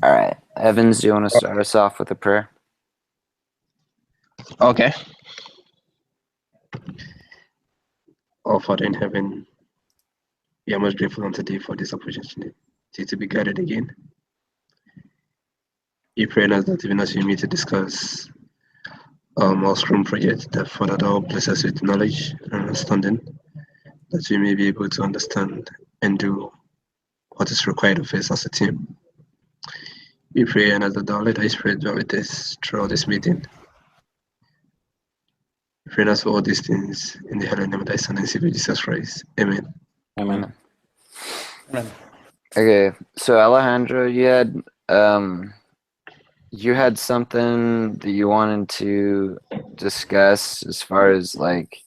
All right, Evans, do you want to start us off with a prayer? Okay. Our Father in heaven, we are most grateful unto thee for this opportunity to be gathered again. We pray us that even as we meet to discuss our Scrum project, that Father thou bless us with knowledge and understanding, that we may be able to understand and do what is required of us as a team. We pray and ask that thou let thy spirit dwell with us throughout this meeting. We pray us for all these things in the holy name of thy Son and Savior Jesus Christ. Amen. Amen. Okay, so Alejandro, you had something that you wanted to discuss as far as like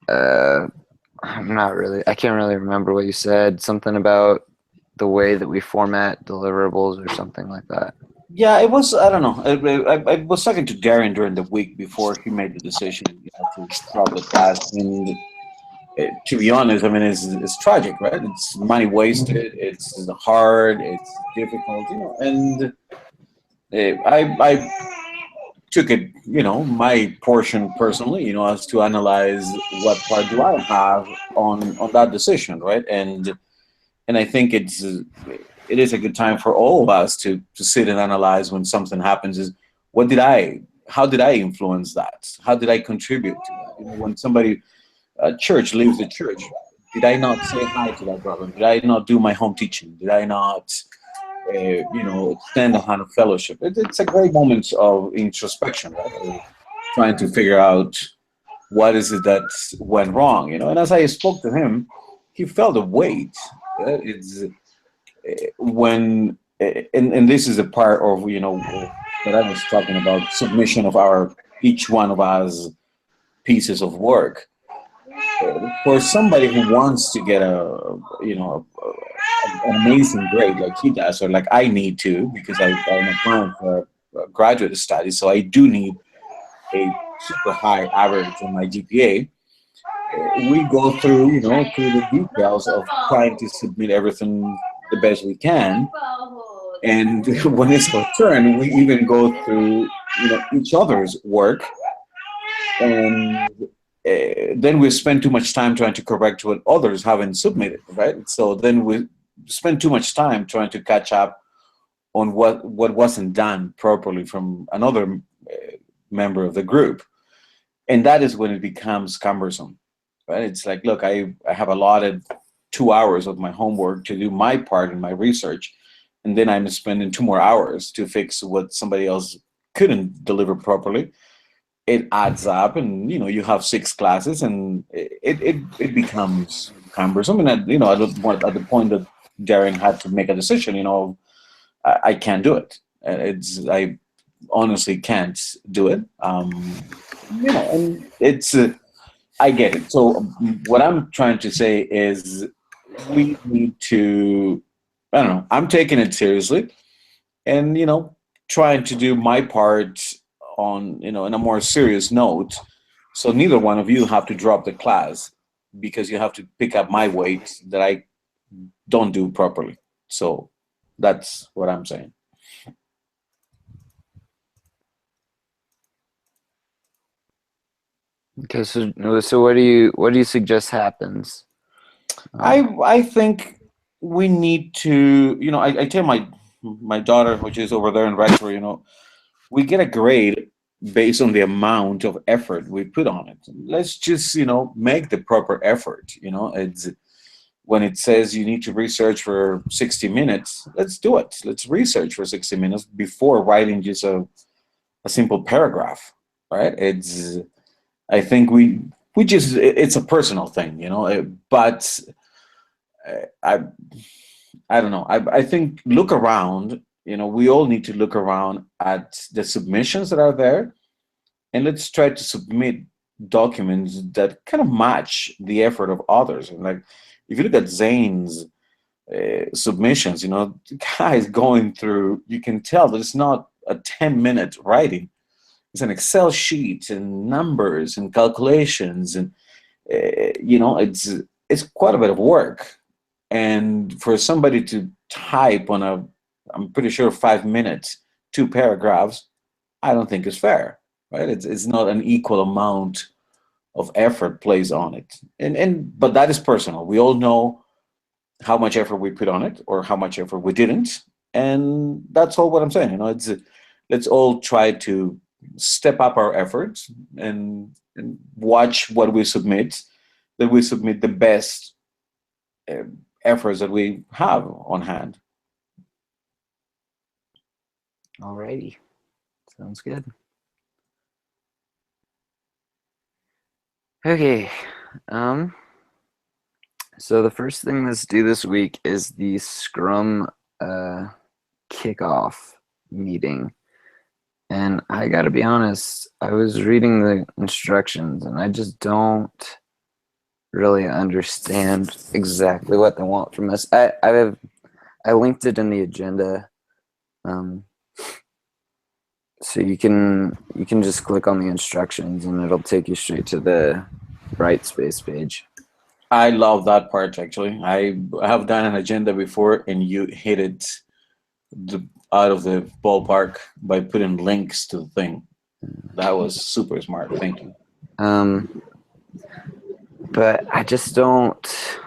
I can't really remember what you said. Something about the way that we format deliverables or something like that. Yeah, it was. I don't know. I was talking to Darren during the week before he made the decision to drop the class, and to be honest, I mean, it's tragic, right? It's money wasted. It's hard. It's difficult, and I took it, my portion personally, as to analyze what part do I have on that decision, right? And I think it is a good time for all of us to sit and analyze when something happens. Is how did I influence that? How did I contribute to that? When somebody a church leaves the church, did I not say hi to that brother? Did I not do my home teaching? Did I not, extend a hand of fellowship? It's a great moment of introspection, right? Trying to figure out what is it that went wrong, And as I spoke to him, he felt a weight. It's when, and this is a part of, that I was talking about, submission of each one of us pieces of work. For somebody who wants to get an amazing grade like he does, or like I need to, because I'm applying for graduate studies, so I do need a super high average on my GPA. We go through, through the details of trying to submit everything the best we can, and when it's our turn, we even go through, each other's work, and then we spend too much time trying to correct what others haven't submitted, right? So then we spend too much time trying to catch up on what wasn't done properly from another member of the group. And that is when it becomes cumbersome, right? It's like, look, I have allotted 2 hours of my homework to do my part in my research, and then I'm spending 2 more hours to fix what somebody else couldn't deliver properly. It adds up, and you have 6 classes, and it becomes cumbersome. And at the point that Darren had to make a decision, I can't do it. I honestly can't do it. And it's I get it. So what I'm trying to say is we need to. I don't know. I'm taking it seriously, and trying to do my part on in a more serious note, so neither one of you have to drop the class because you have to pick up my weight that I don't do properly. So that's what I'm saying. Okay, so what do you suggest happens? I think we need to, I tell my daughter, which is over there in Rexford, we get a grade based on the amount of effort we put on it. Let's just, make the proper effort. It's when it says you need to research for 60 minutes, let's do it. Let's research for 60 minutes before writing just a simple paragraph, right? I think it's a personal thing, but I don't know. I think look around, we all need to look around at the submissions that are there, and let's try to submit documents that kind of match the effort of others. And like, if you look at Zane's submissions, the guy is going through, you can tell that it's not a 10-minute writing. It's an Excel sheet and numbers and calculations, and it's quite a bit of work. And for somebody to type on a I'm pretty sure 5 minutes, 2 paragraphs, I don't think is fair, right? It's not an equal amount of effort placed on it. But that is personal. We all know how much effort we put on it or how much effort we didn't. And that's all what I'm saying. It's let's all try to step up our efforts and watch what we submit, that we submit the best efforts that we have on hand. Alrighty, sounds good. Okay, so the first thing let's do this week is the Scrum kickoff meeting. And I gotta be honest, I was reading the instructions and I just don't really understand exactly what they want from us. I linked it in the agenda. So you can just click on the instructions and it'll take you straight to the Brightspace page. I love that part, actually. I have done an agenda before and you hit it out of the ballpark by putting links to the thing. That was super smart. Thank you. But I just don't.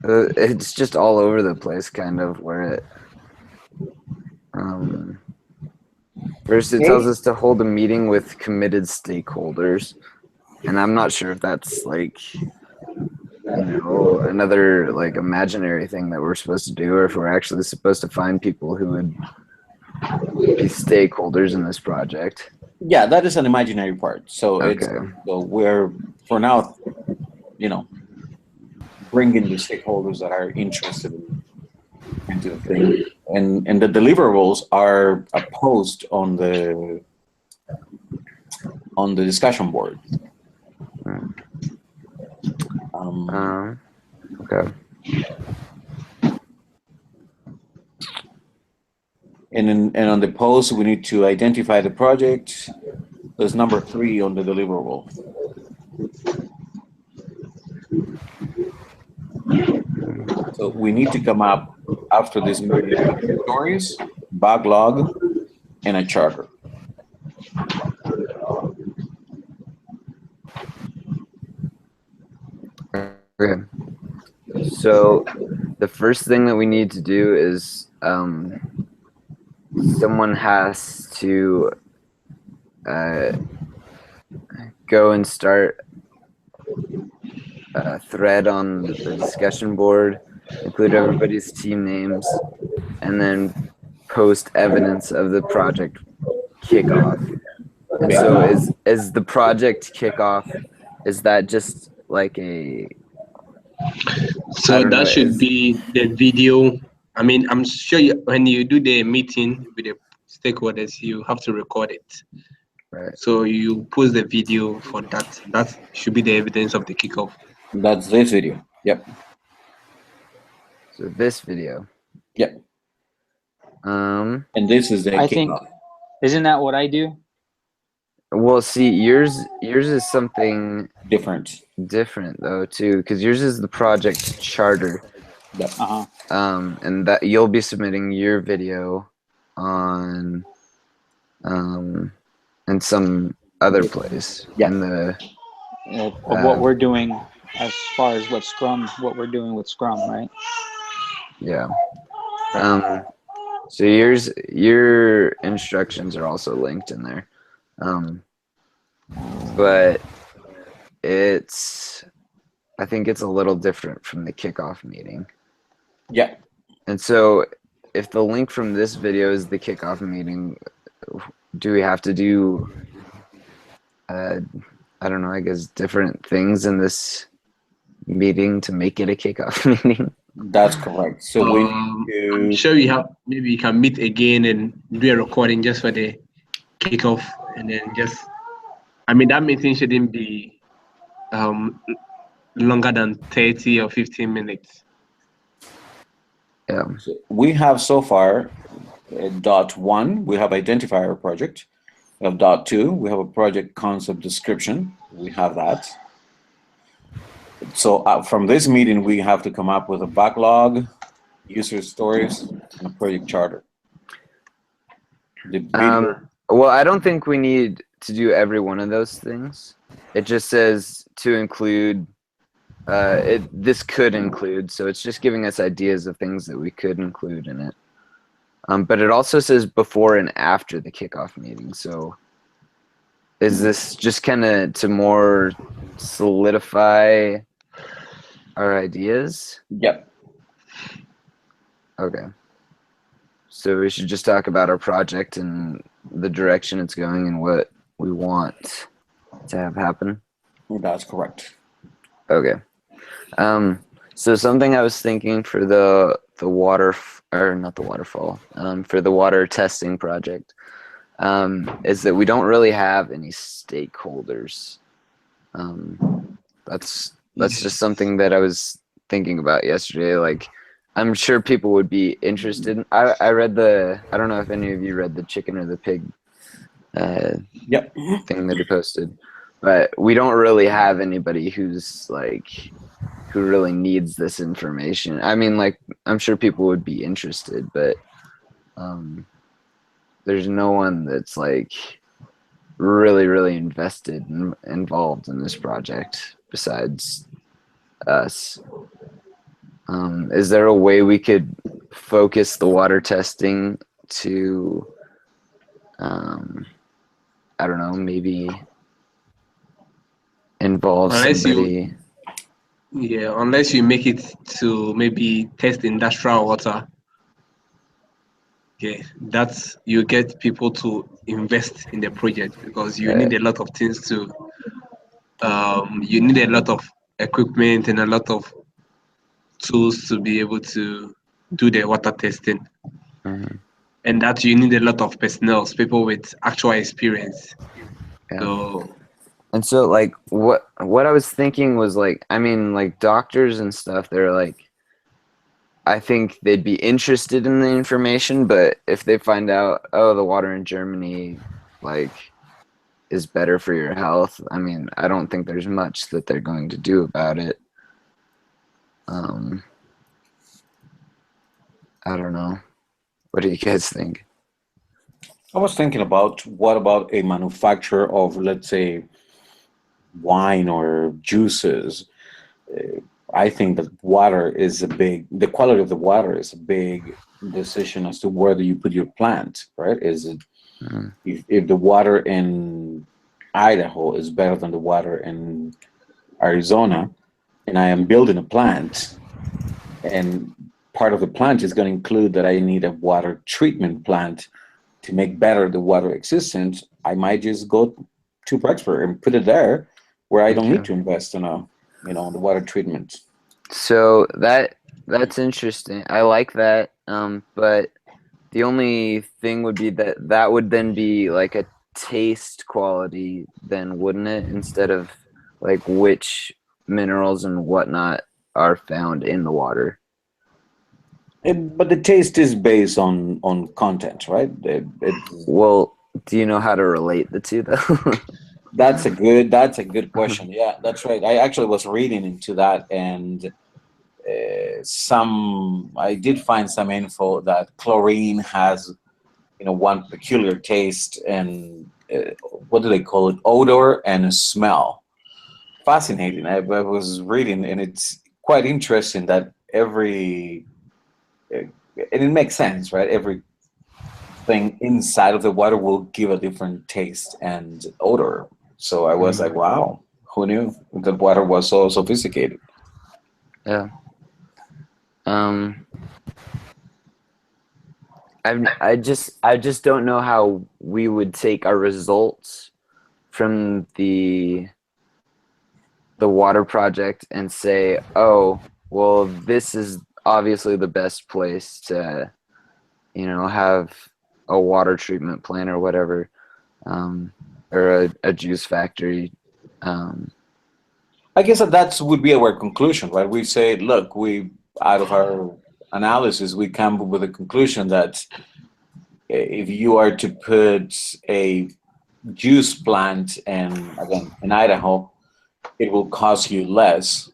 It's just all over the place, kind of, where it. First, it tells us to hold a meeting with committed stakeholders, and I'm not sure if that's like, another like imaginary thing that we're supposed to do, or if we're actually supposed to find people who would be stakeholders in this project. Yeah, that is an imaginary part. So Okay. so we're for now, bringing the stakeholders that are interested into the thing, and the deliverables are a post on the discussion board. Okay. And on the post, we need to identify the project. There's number 3 on the deliverable. So we need to come up after this meeting with stories, backlog, and a charter. Okay. So the first thing that we need to do is someone has to go and start a thread on the discussion board, include everybody's team names, and then post evidence of the project kickoff. And so is the project kickoff, is that just like a... So that should be the video. I mean, I'm sure when you do the meeting with the stakeholders, you have to record it. Right. So you post the video for that. That should be the evidence of the kickoff. That's this video. Yep. So this video. Yep. And this is the kickoff. Think, isn't that what I do? Well, see, yours is something different though too, because yours is the project charter. Yep. And that you'll be submitting your video on in some other place. Yeah. In the of what we're doing as far as what we're doing with Scrum, right? Yeah. So your instructions are also linked in there. But I think it's a little different from the kickoff meeting. Yeah. And so if the link from this video is the kickoff meeting, do we have to do, I don't know, I guess different things in this meeting to make it a kickoff meeting? That's correct. So I'm sure maybe you can meet again and do a recording just for the kickoff, and then that meeting shouldn't be longer than 30 or 15 minutes. Yeah. So we have so far .1, we have identified our project. We have .2, we have a project concept description. We have that. So from this meeting, we have to come up with a backlog, user stories, and a project charter. The video. Well, I don't think we need to do every one of those things. It just says to include. This could include, so it's just giving us ideas of things that we could include in it. But it also says before and after the kickoff meeting. So is this just kind of to more solidify our ideas? Yep. Okay. So we should just talk about our project and the direction it's going and what we want to have happen. That's correct. Okay. So something I was thinking for the water, or not the waterfall, for the water testing project, is that we don't really have any stakeholders. That's just something that I was thinking about yesterday. Like, I'm sure people would be interested. I read I don't know if any of you read the chicken or the pig Yep. thing that he posted, but we don't really have anybody who's like, who really needs this information. I mean, like, I'm sure people would be interested, but there's no one that's like really invested and involved in this project besides us. Is there a way we could focus the water testing to, I don't know, maybe involve somebody? Unless you make it to maybe test industrial water. Okay, that's you get people to invest in the project because you need a lot of things to. You need a lot of equipment and a lot of tools to be able to do the water testing, and that you need a lot of personnel, people with actual experience. Yeah. And so, like, what I was thinking was, like, I mean, like, doctors and stuff, they're like, I think they'd be interested in the information, but if they find out, oh, the water in Germany, like, is better for your health, I mean, I don't think there's much that they're going to do about it. I don't know. What do you guys think? I was thinking about what about a manufacturer of, let's say, wine or juices. I think that the quality of the water is a big decision as to whether you put your plant, right? Is it, if the water in Idaho is better than the water in Arizona, and I am building a plant, and part of the plant is going to include that I need a water treatment plant to make better the water existence, I might just go to Pittsburgh and put it there where I don't need to invest in the water treatment. So that's interesting. I like that. But the only thing would be that would then be like a taste quality then, wouldn't it? Instead of like which minerals and whatnot are found in the water. But the taste is based on content, right? Well, do you know how to relate the two though? That's a good question. Yeah, that's right. I actually was reading into that, and I did find some info that chlorine has, one peculiar taste and what do they call it? Odor and smell. Fascinating. I was reading, and it's quite interesting that and it makes sense, right? Every thing inside of the water will give a different taste and odor. So I was like, wow, who knew that water was so sophisticated? Yeah. I just don't know how we would take our results from the water project and say, oh, well, this is obviously the best place to, have a water treatment plant or whatever, or a juice factory. I guess that would be our conclusion, right? We say, look, out of our analysis, we come up with a conclusion that if you are to put a juice plant in Idaho, it will cost you less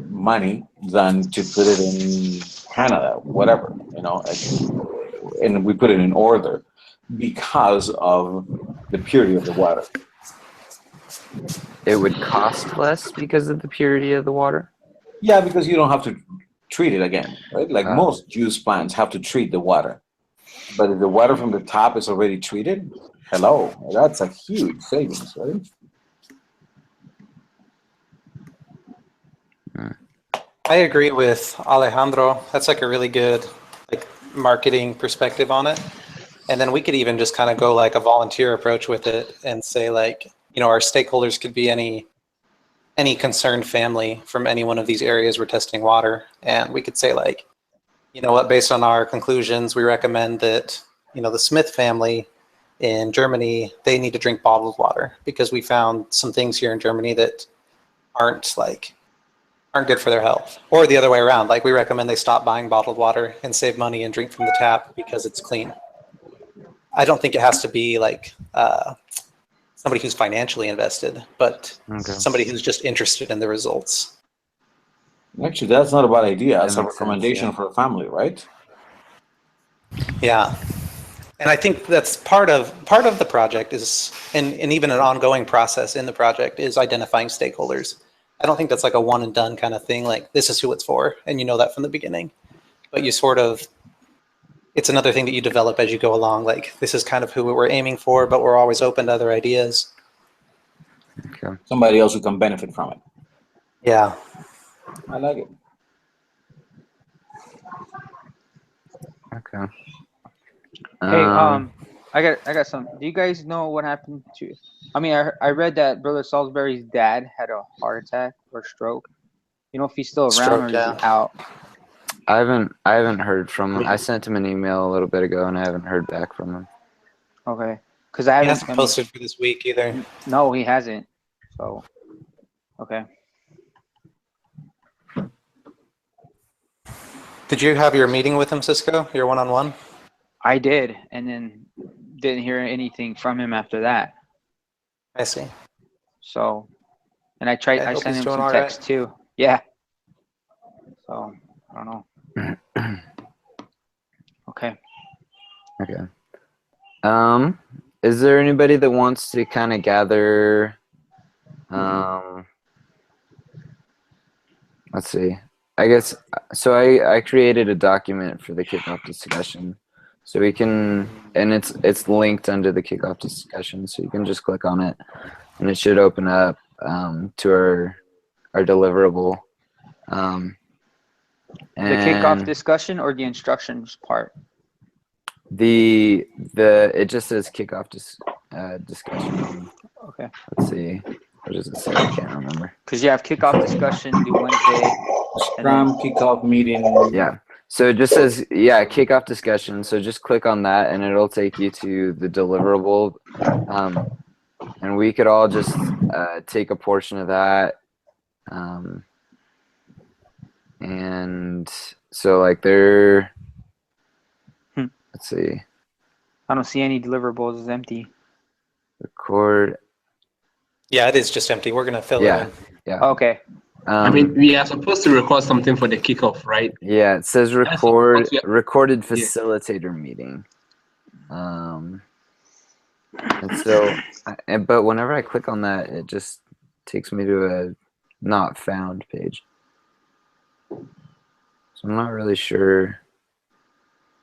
money than to put it in Canada, whatever, and we put it in order because of the purity of the water. It would cost less because of the purity of the water? Yeah, because you don't have to treat it again, right? Like Oh. most juice plants have to treat the water. But if the water from the tap is already treated, hello, that's a huge savings, right? I agree with Alejandro. That's like a really good like marketing perspective on it. And then we could even just kind of go like a volunteer approach with it and say like, our stakeholders could be any concerned family from any one of these areas we're testing water. And we could say like, you know what, based on our conclusions, we recommend that, the Smith family in Germany, they need to drink bottled water because we found some things here in Germany that aren't good for their health. Or the other way around, like we recommend they stop buying bottled water and save money and drink from the tap because it's clean. I don't think it has to be like somebody who's financially invested, but somebody who's just interested in the results. Actually, that's not a bad idea as a makes sense, recommendation yeah. for a family, right? Yeah. And I think that's part of the project is, and even an ongoing process in the project is identifying stakeholders. I don't think that's like a one and done kind of thing. Like this is who it's for. And you know that from the beginning, but you it's another thing that you develop as you go along. Like this is kind of who we're aiming for, but we're always open to other ideas. Okay. Somebody else who can benefit from it. Yeah. I like it. Okay. Hey, I got some. Do you guys know what happened to? I mean, I read that Brother Salisbury's dad had a heart attack or stroke. You know if he's still around or is he out? I haven't heard from him. I sent him an email a little bit ago and I haven't heard back from him. Okay, because I He haven't hasn't posted for this week either. No, he hasn't. So, okay. Did you have your meeting with him, Cisco? Your one-on-one? I did, and then didn't hear anything from him after that. I see. So, and I hope sent he's him doing some all text right. too. Yeah. So, I don't know. Okay. Okay. Is there anybody that wants to kind of gather, let's see. I guess, so I created a document for the kickoff discussion. So we can, and it's linked under the kickoff discussion, so you can just click on it and it should open up to our deliverable. The kickoff discussion or the instructions part? It just says kickoff discussion. Okay. Let's see. What does it say? I can't remember. Because you have kickoff discussion due Wednesday. Scrum kickoff meeting. Yeah. So it just says, kickoff discussion. So just click on that and it'll take you to the deliverable. And we could all just take a portion of that. And so like let's see. I don't see any deliverables. It's empty. Record. Yeah, it is just empty. We're going to fill it in. Yeah. Okay. I mean, we are supposed to record something for the kickoff, right? Yeah, it says recorded facilitator meeting. And so, but whenever I click on that, it just takes me to a not found page. So I'm not really sure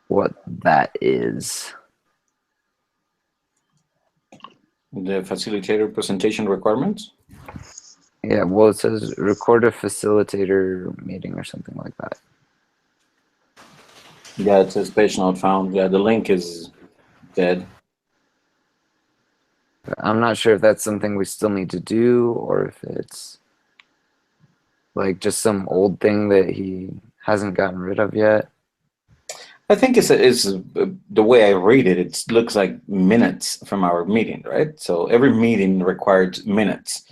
what that is. The facilitator presentation requirements? Yeah, well, it says record a facilitator meeting or something like that. Yeah, it says page not found. Yeah, the link is dead. I'm not sure if that's something we still need to do or if it's like just some old thing that he hasn't gotten rid of yet. I think it's the way I read it, it looks like minutes from our meeting, right? So every meeting required minutes,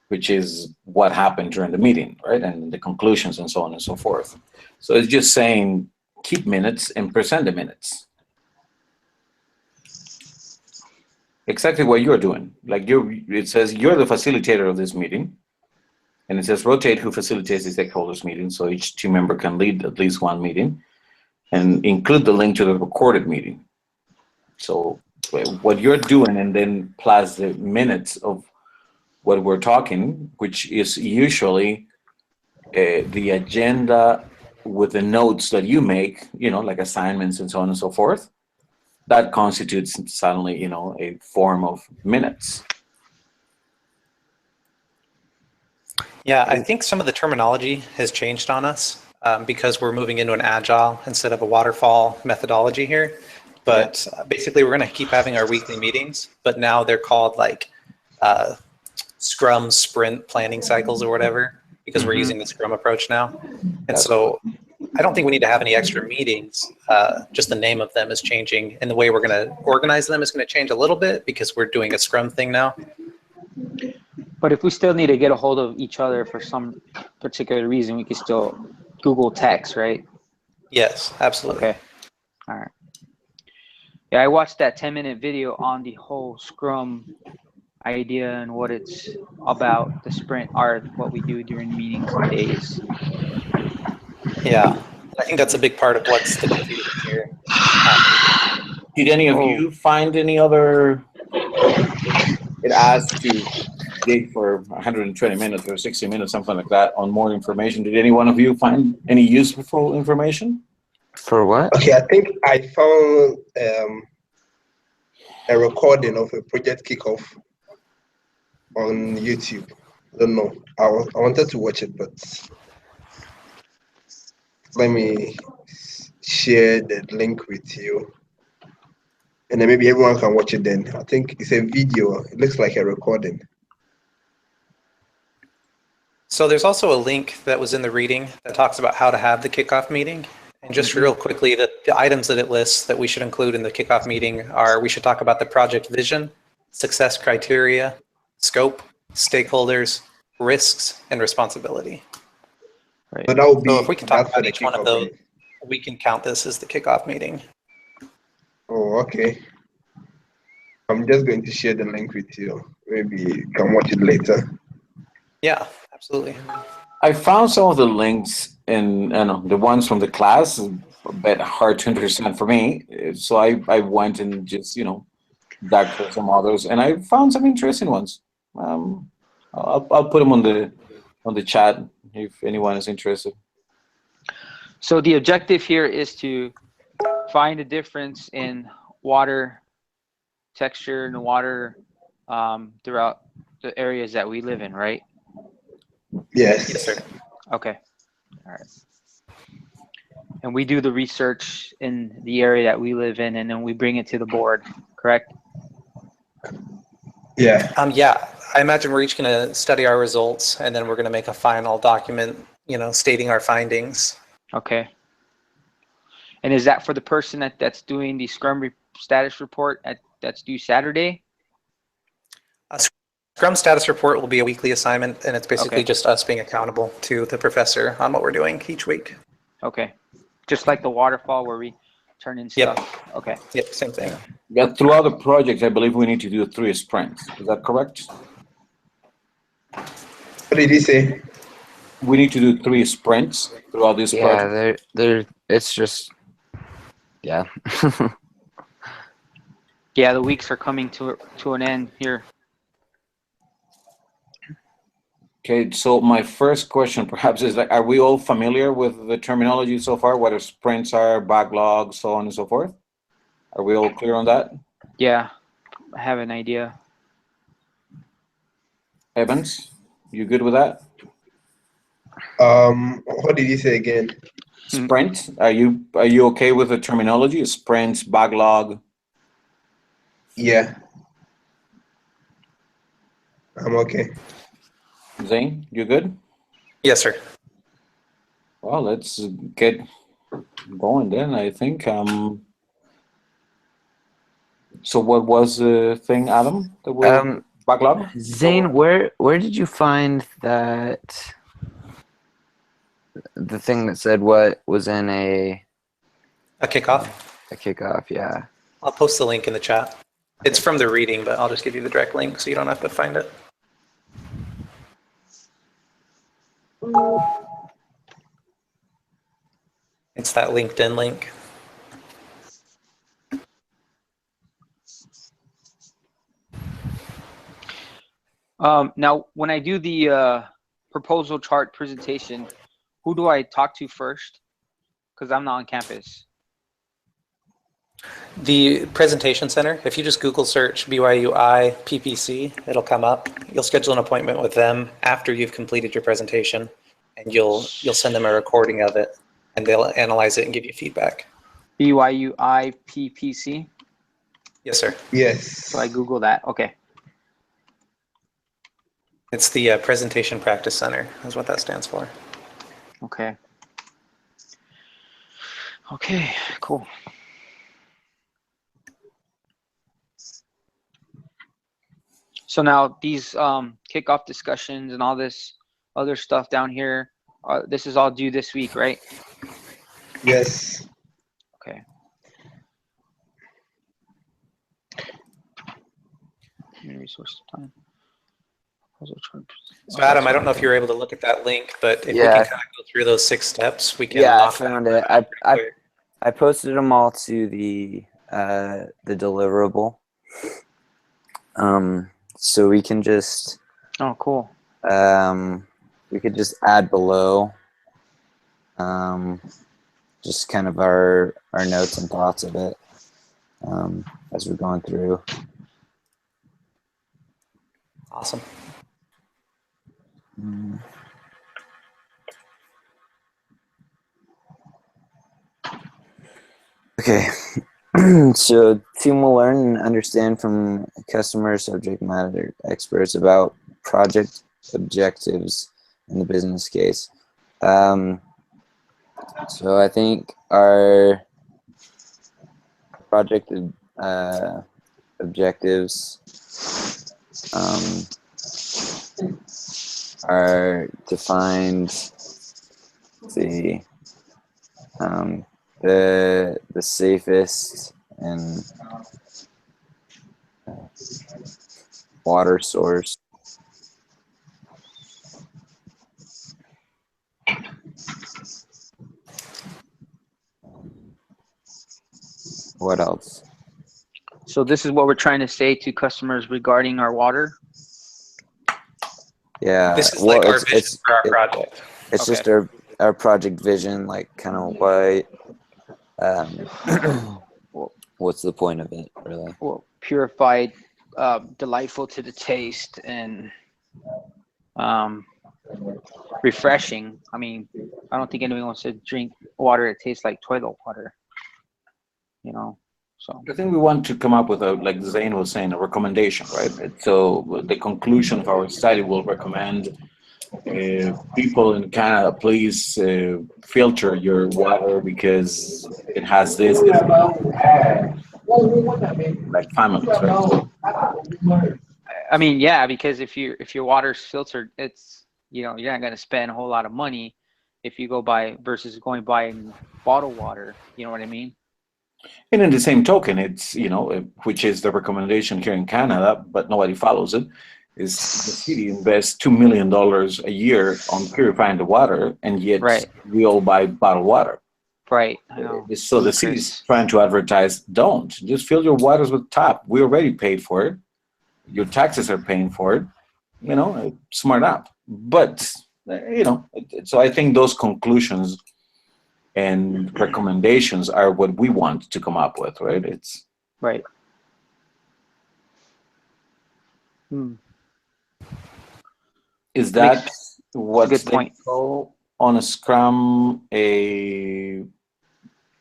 which is what happened during the meeting, right? And the conclusions and so on and so forth. So it's just saying keep minutes and present the minutes. Exactly what you're doing. Like it says you're the facilitator of this meeting. And it says rotate who facilitates the stakeholders meeting, so each team member can lead at least one meeting, and include the link to the recorded meeting. So what you're doing, and then plus the minutes of what we're talking, which is usually the agenda with the notes that you make, like assignments and so on and so forth, that constitutes suddenly, a form of minutes. Yeah, I think some of the terminology has changed on us because we're moving into an agile instead of a waterfall methodology here. But basically, we're going to keep having our weekly meetings, but now they're called like Scrum sprint planning cycles or whatever, because we're using the Scrum approach now. And so I don't think we need to have any extra meetings. Just the name of them is changing, and the way we're going to organize them is going to change a little bit because we're doing a Scrum thing now. But if we still need to get a hold of each other for some particular reason, we can still Google text, right? Yes, absolutely. Okay. All right. Yeah, I watched that 10-minute video on the whole Scrum idea and what it's about, the sprint, or what we do during meetings and days. Yeah, I think that's a big part of what's the confusion here. Did any of you find any other? It asks to dig for 120 minutes or 60 minutes, something like that, on more information. Did any one of you find any useful information? For what? Okay, I think I found a recording of a project kickoff on YouTube. I don't know. I wanted to watch it, but let me share the link with you. And then maybe everyone can watch it then. I think it's a video. It looks like a recording. So there's also a link that was in the reading that talks about how to have the kickoff meeting. And just real quickly, the items that it lists that we should include in the kickoff meeting are, we should talk about the project vision, success criteria, scope, stakeholders, risks, and responsibility. Right. So that would be, So if we can talk that's for about the each one of kickoff those, meeting. we can count this as the kickoff meeting. Oh, okay. I'm just going to share the link with you. Maybe you can watch it later. Yeah, absolutely. I found some of the links in, the ones from the class, a bit hard to understand for me. So I went and just, dug for some others, and I found some interesting ones. I'll put them on the chat if anyone is interested. So the objective here is to find a difference in water texture and water throughout the areas that we live in, right? Yes. Yes, sir. Okay. All right. And we do the research in the area that we live in, and then we bring it to the board, correct? Yeah. Yeah, I imagine we're each going to study our results, and then we're going to make a final document, stating our findings. Okay. And is that for the person that's doing the Scrum status report that's due Saturday? A Scrum status report will be a weekly assignment, and it's basically Okay. just us being accountable to the professor on what we're doing each week. Okay. Just like the waterfall where we turn in stuff? Yep. Okay. Yep, same thing. Yeah, throughout the project, I believe we need to do 3 sprints. Is that correct? What did he say? We need to do 3 sprints throughout this project. Yeah, it's just, yeah. Yeah, the weeks are coming to an end here. Okay, so my first question perhaps is, are we all familiar with the terminology so far, what sprints are, backlogs, so on and so forth? Are we all clear on that? Yeah, I have an idea. Evans, you good with that? What did he say again? Sprint, are you okay with the terminology? Sprints, backlog? Yeah. I'm okay. Zane, you good? Yes, sir. Well, let's get going then, I think. So what was the thing, Adam? That backlog? Zane, where did you find that, the thing that said what was in a kickoff? A kickoff, yeah. I'll post the link in the chat. It's from the reading, but I'll just give you the direct link so you don't have to find it. It's that LinkedIn link. Now, when I do the proposal chart presentation, who do I talk to first? Because I'm not on campus. The presentation center, if you just Google search BYUI PPC, it'll come up. You'll schedule an appointment with them after you've completed your presentation, and you'll send them a recording of it, and they'll analyze it and give you feedback. BYUI PPC? Yes, sir. Yes. So I Google that. Okay. It's the Presentation Practice Center is what that stands for. Okay. Okay, cool. So now these kickoff discussions and all this other stuff down here, this is all due this week, right? Yes. Okay. Resource time. So Adam, I don't know if you're able to look at that link, but if we Yeah. can kind of go through those 6 steps, we can Yeah, I knock found that it. out pretty quick. I posted them all to the deliverable. So we can just Oh, cool. we could just add below just kind of our notes and thoughts of it as we're going through. Awesome. Okay. So team will learn and understand from customer subject matter experts about project objectives in the business case. So I think our project objectives are defined. Let's see, the safest and water source. What else? So this is what we're trying to say to customers regarding our water. Yeah. This is like our vision for our project. It's Okay. just our project vision, like kind of what what's the point of it, really? Well, purified, delightful to the taste, and refreshing. I mean, I don't think anyone wants to drink water that tastes like toilet water. You know, so. I think we want to come up with like Zane was saying, a recommendation, right? So the conclusion of our study will recommend people in Canada, please filter your water because it has this, like families, right? I mean, yeah, because if your water's filtered, it's, you know, you're not going to spend a whole lot of money if you go by versus going buying bottled water. You know what I mean? And in the same token, it's, you know, which is the recommendation here in Canada, but nobody follows it, is the city invests $2 million a year on purifying the water, and yet Right. we all buy bottled water. Right. I know. So the city's trying to advertise, don't. Just fill your waters with tap. We already paid for it. Your taxes are paying for it. You know, smart up. But, you know, so I think those conclusions and recommendations are what we want to come up with, right? It's right. Is that what's good point. On a Scrum a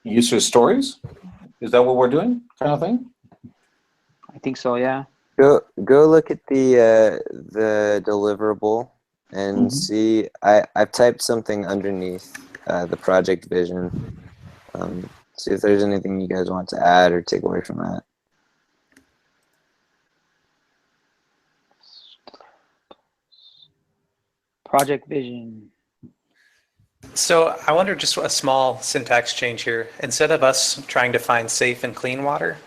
user stories? Is that what we're doing, kind of thing? I think so. Yeah. Go look at the deliverable and see. I've typed something underneath the project vision. See if there's anything you guys want to add or take away from that. Project vision. So I wonder, just a small syntax change here. Instead of us trying to find safe and clean water,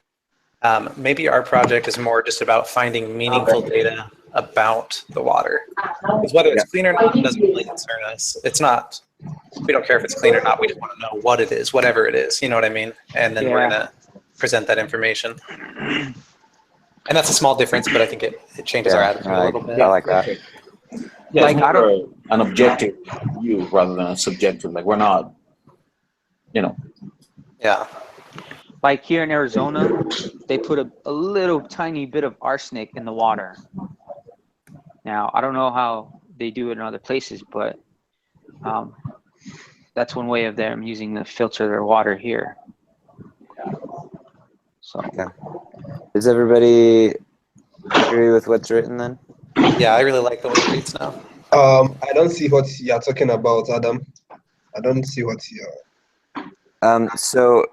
maybe our project is more just about finding meaningful data about the water. Because whether it's clean or not doesn't really concern us. It's not. We don't care if it's clean or not. We just want to know what it is, whatever it is. You know what I mean? And then we're gonna present that information. And that's a small difference, but I think it changes our attitude a little bit. I like that. Yeah, Like, it's more an objective view rather than a subjective. Like we're not, you know. Yeah. Like here in Arizona, they put a little tiny bit of arsenic in the water. Now, I don't know how they do it in other places, but that's one way of them using to filter their water here. So. Okay. Does everybody agree with what's written then? Yeah, I really like the way it reads now. I don't see what you're talking about, Adam. I don't see what you're. So,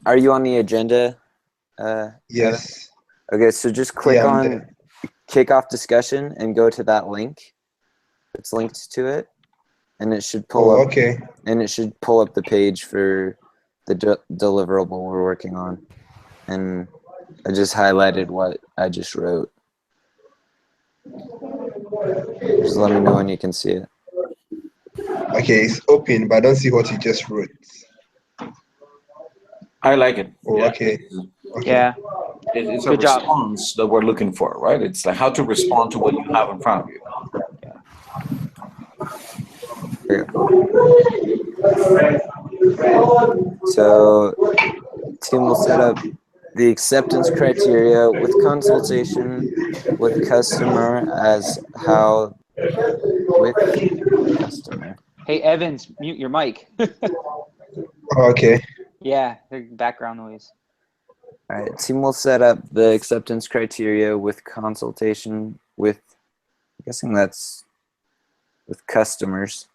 are you on the agenda? Yes. Evan? Okay, so just click I'm on there. kickoff discussion and go to that link. It's linked to it, and it should pull up. Okay. And it should pull up the page for the deliverable we're working on. And I just highlighted what I just wrote. Just let me know when you can see it. Okay, it's open, but I don't see what you just wrote. I like it. Oh, Yeah. okay. Okay. Yeah. It's a Good job. response that we're looking for, right? It's like how to respond to what you have in front of you. So, team will set up the acceptance criteria with consultation with customer as how with customer. Hey, Evans, mute your mic. Okay. Yeah, the background noise. All right, team will set up the acceptance criteria with consultation with, I'm guessing that's with customers,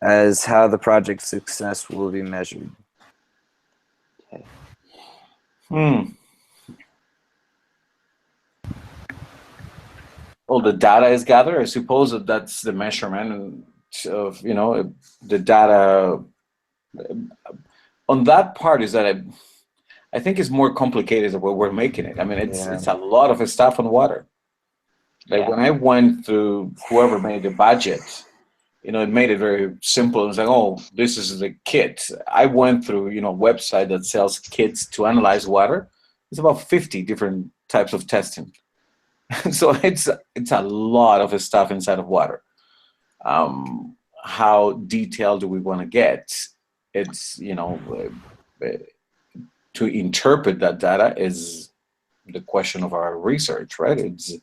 as how the project success will be measured. Okay. Well, the data is gathered. I suppose that's the measurement of, you know, the data. On that part is that I think it's more complicated than what we're making it. I mean, it's a lot of stuff on water. Like when I went through whoever made the budget, you know, it made it very simple. It's like, oh, this is the kit. I went through, you know, a website that sells kits to analyze water. It's about 50 different types of testing. So it's a lot of stuff inside of water. How detailed do we want to get? It's, you know, to interpret that data is the question of our research, right? It's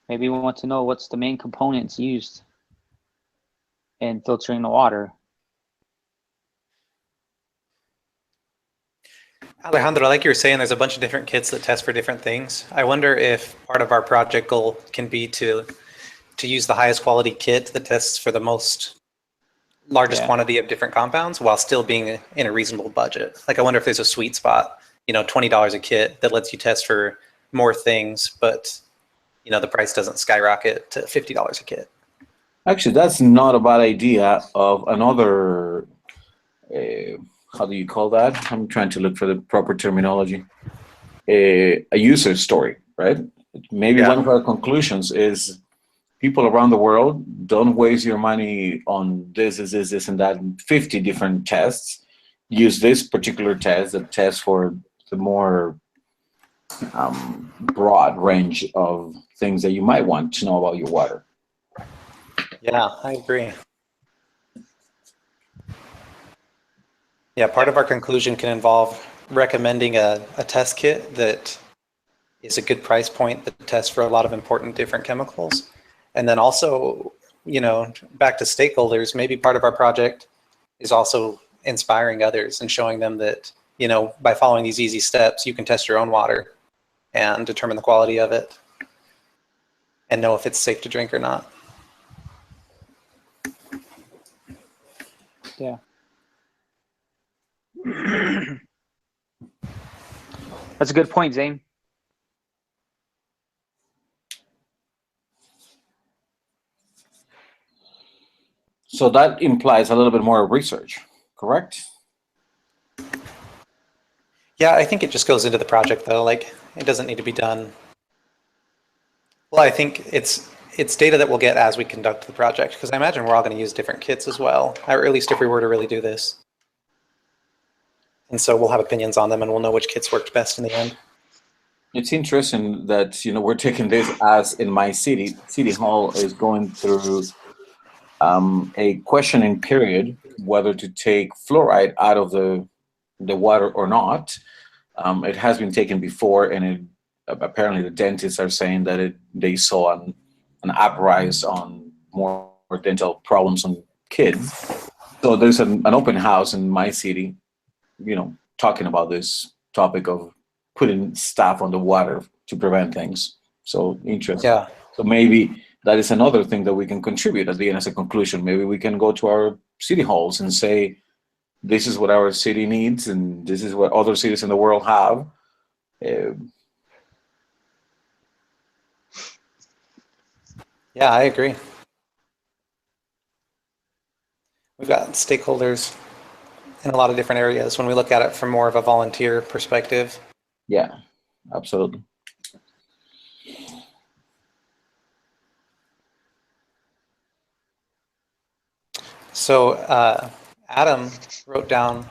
Maybe we want to know what's the main components used in filtering the water. Alejandro, like you were saying, there's a bunch of different kits that test for different things. I wonder if part of our project goal can be to use the highest quality kit that tests for the largest quantity of different compounds while still being in a reasonable budget. Like I wonder if there's a sweet spot, you know, $20 a kit that lets you test for more things, but you know, the price doesn't skyrocket to $50 a kit. actually, that's not a bad idea of another, how do you call that? I'm trying to look for the proper terminology. A user story, right? Maybe one of our conclusions is people around the world, don't waste your money on this, and that, 50 different tests. Use this particular test that tests for the more broad range of things that you might want to know about your water. Yeah, I agree. Yeah, part of our conclusion can involve recommending a test kit that is a good price point that tests for a lot of important different chemicals. And then also, you know, back to stakeholders, maybe part of our project is also inspiring others and showing them that, you know, by following these easy steps, you can test your own water and determine the quality of it and know if it's safe to drink or not. Yeah. That's a good point, Zane. So that implies a little bit more research, correct? Yeah, I think it just goes into the project though. Like it doesn't need to be done. Well, I think it's data that we'll get as we conduct the project, because I imagine we're all going to use different kits as well, or at least if we were to really do this. And so we'll have opinions on them, and we'll know which kits worked best in the end. It's interesting that we're taking this as in my city. City Hall is going through a questioning period whether to take fluoride out of the water or not. It has been taken before, and apparently the dentists are saying that they saw an uprise on more dental problems on kids. So there's an open house in my city, talking about this topic of putting stuff on the water to prevent things. So interesting. Yeah. So maybe that is another thing that we can contribute at the end as a conclusion. Maybe we can go to our city halls and say, this is what our city needs, and this is what other cities in the world have. Yeah, I agree. We've got stakeholders in a lot of different areas when we look at it from more of a volunteer perspective. Yeah, absolutely. So Adam wrote down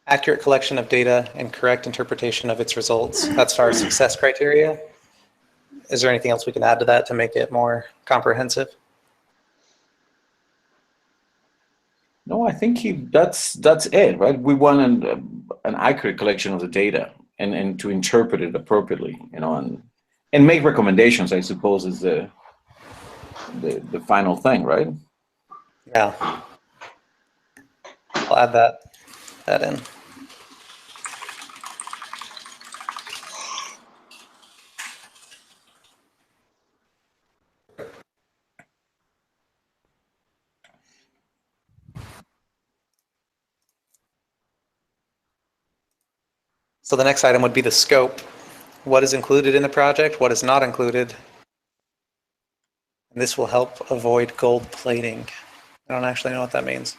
accurate collection of data and correct interpretation of its results. That's our success criteria. Is there anything else we can add to that to make it more comprehensive? No, I think that's it, right? We want an accurate collection of the data and to interpret it appropriately, and make recommendations, I suppose, is the final thing, right? Yeah. I'll add that in. So the next item would be the scope. What is included in the project? What is not included? And this will help avoid gold plating. I don't actually know what that means.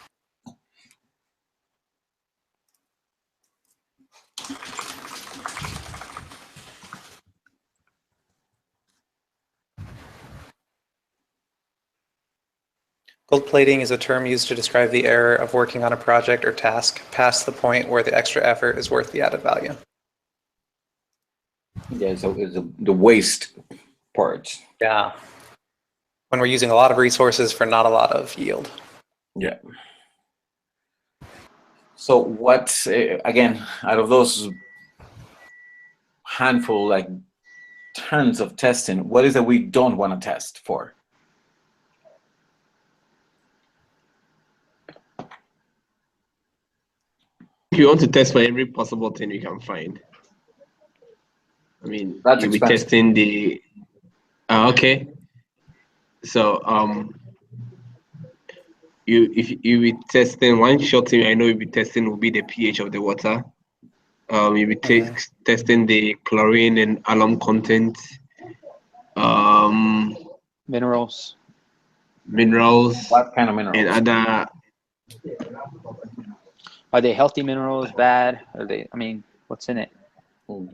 Gold plating is a term used to describe the error of working on a project or task past the point where the extra effort is worth the added value. Yeah, so it's the waste part. Yeah. When we're using a lot of resources for not a lot of yield. Yeah. So what, again, out of those handful, like tons of testing, what is it we don't want to test for? You want to test for every possible thing you can find. I mean, That's you'll be expensive. testing the. Okay. So if you be testing one short thing I know you'll be testing will be the pH of the water. You'll be testing the chlorine and alum content. Minerals. What kind of minerals? And other. Are they healthy minerals? Bad? Are they? I mean, what's in it?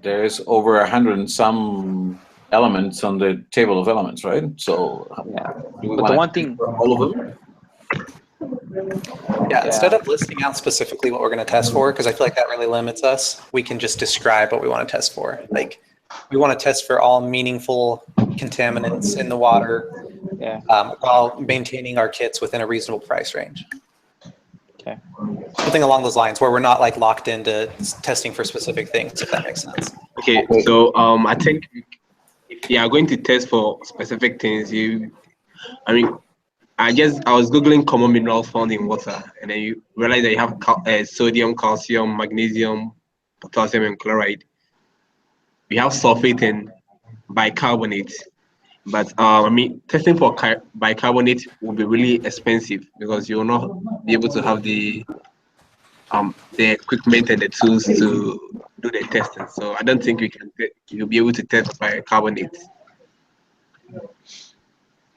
There's over 100 and some elements on the table of elements, right? So Yeah. do we But want the one to thing, for all of them? Yeah, instead of listing out specifically what we're going to test for, because I feel like that really limits us, we can just describe what we want to test for. Like, we want to test for all meaningful contaminants in the water, yeah. while maintaining our kits within a reasonable price range. Okay. Something along those lines, where we're not like locked into testing for specific things, if that makes sense. Okay, so I think if you are going to test for specific things, I was googling common minerals found in water, and then you realize that you have sodium, calcium, magnesium, potassium, and chloride. We have sulfate and bicarbonate, but testing for bicarbonate will be really expensive because you will not be able to have the equipment and the tools to do the testing. So I don't think you'll be able to test bicarbonate.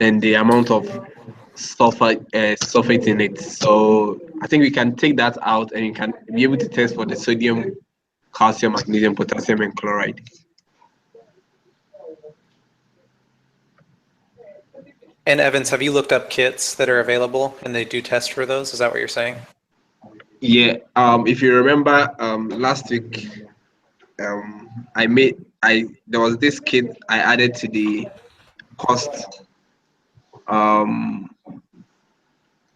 And the amount of sulfate in it. So I think we can take that out, and you can be able to test for the sodium calcium, magnesium, potassium, and chloride. And Evans, have you looked up kits that are available and they do test for those? Is that what you're saying? Yeah. If you remember, last week, there was this kit I added to the cost.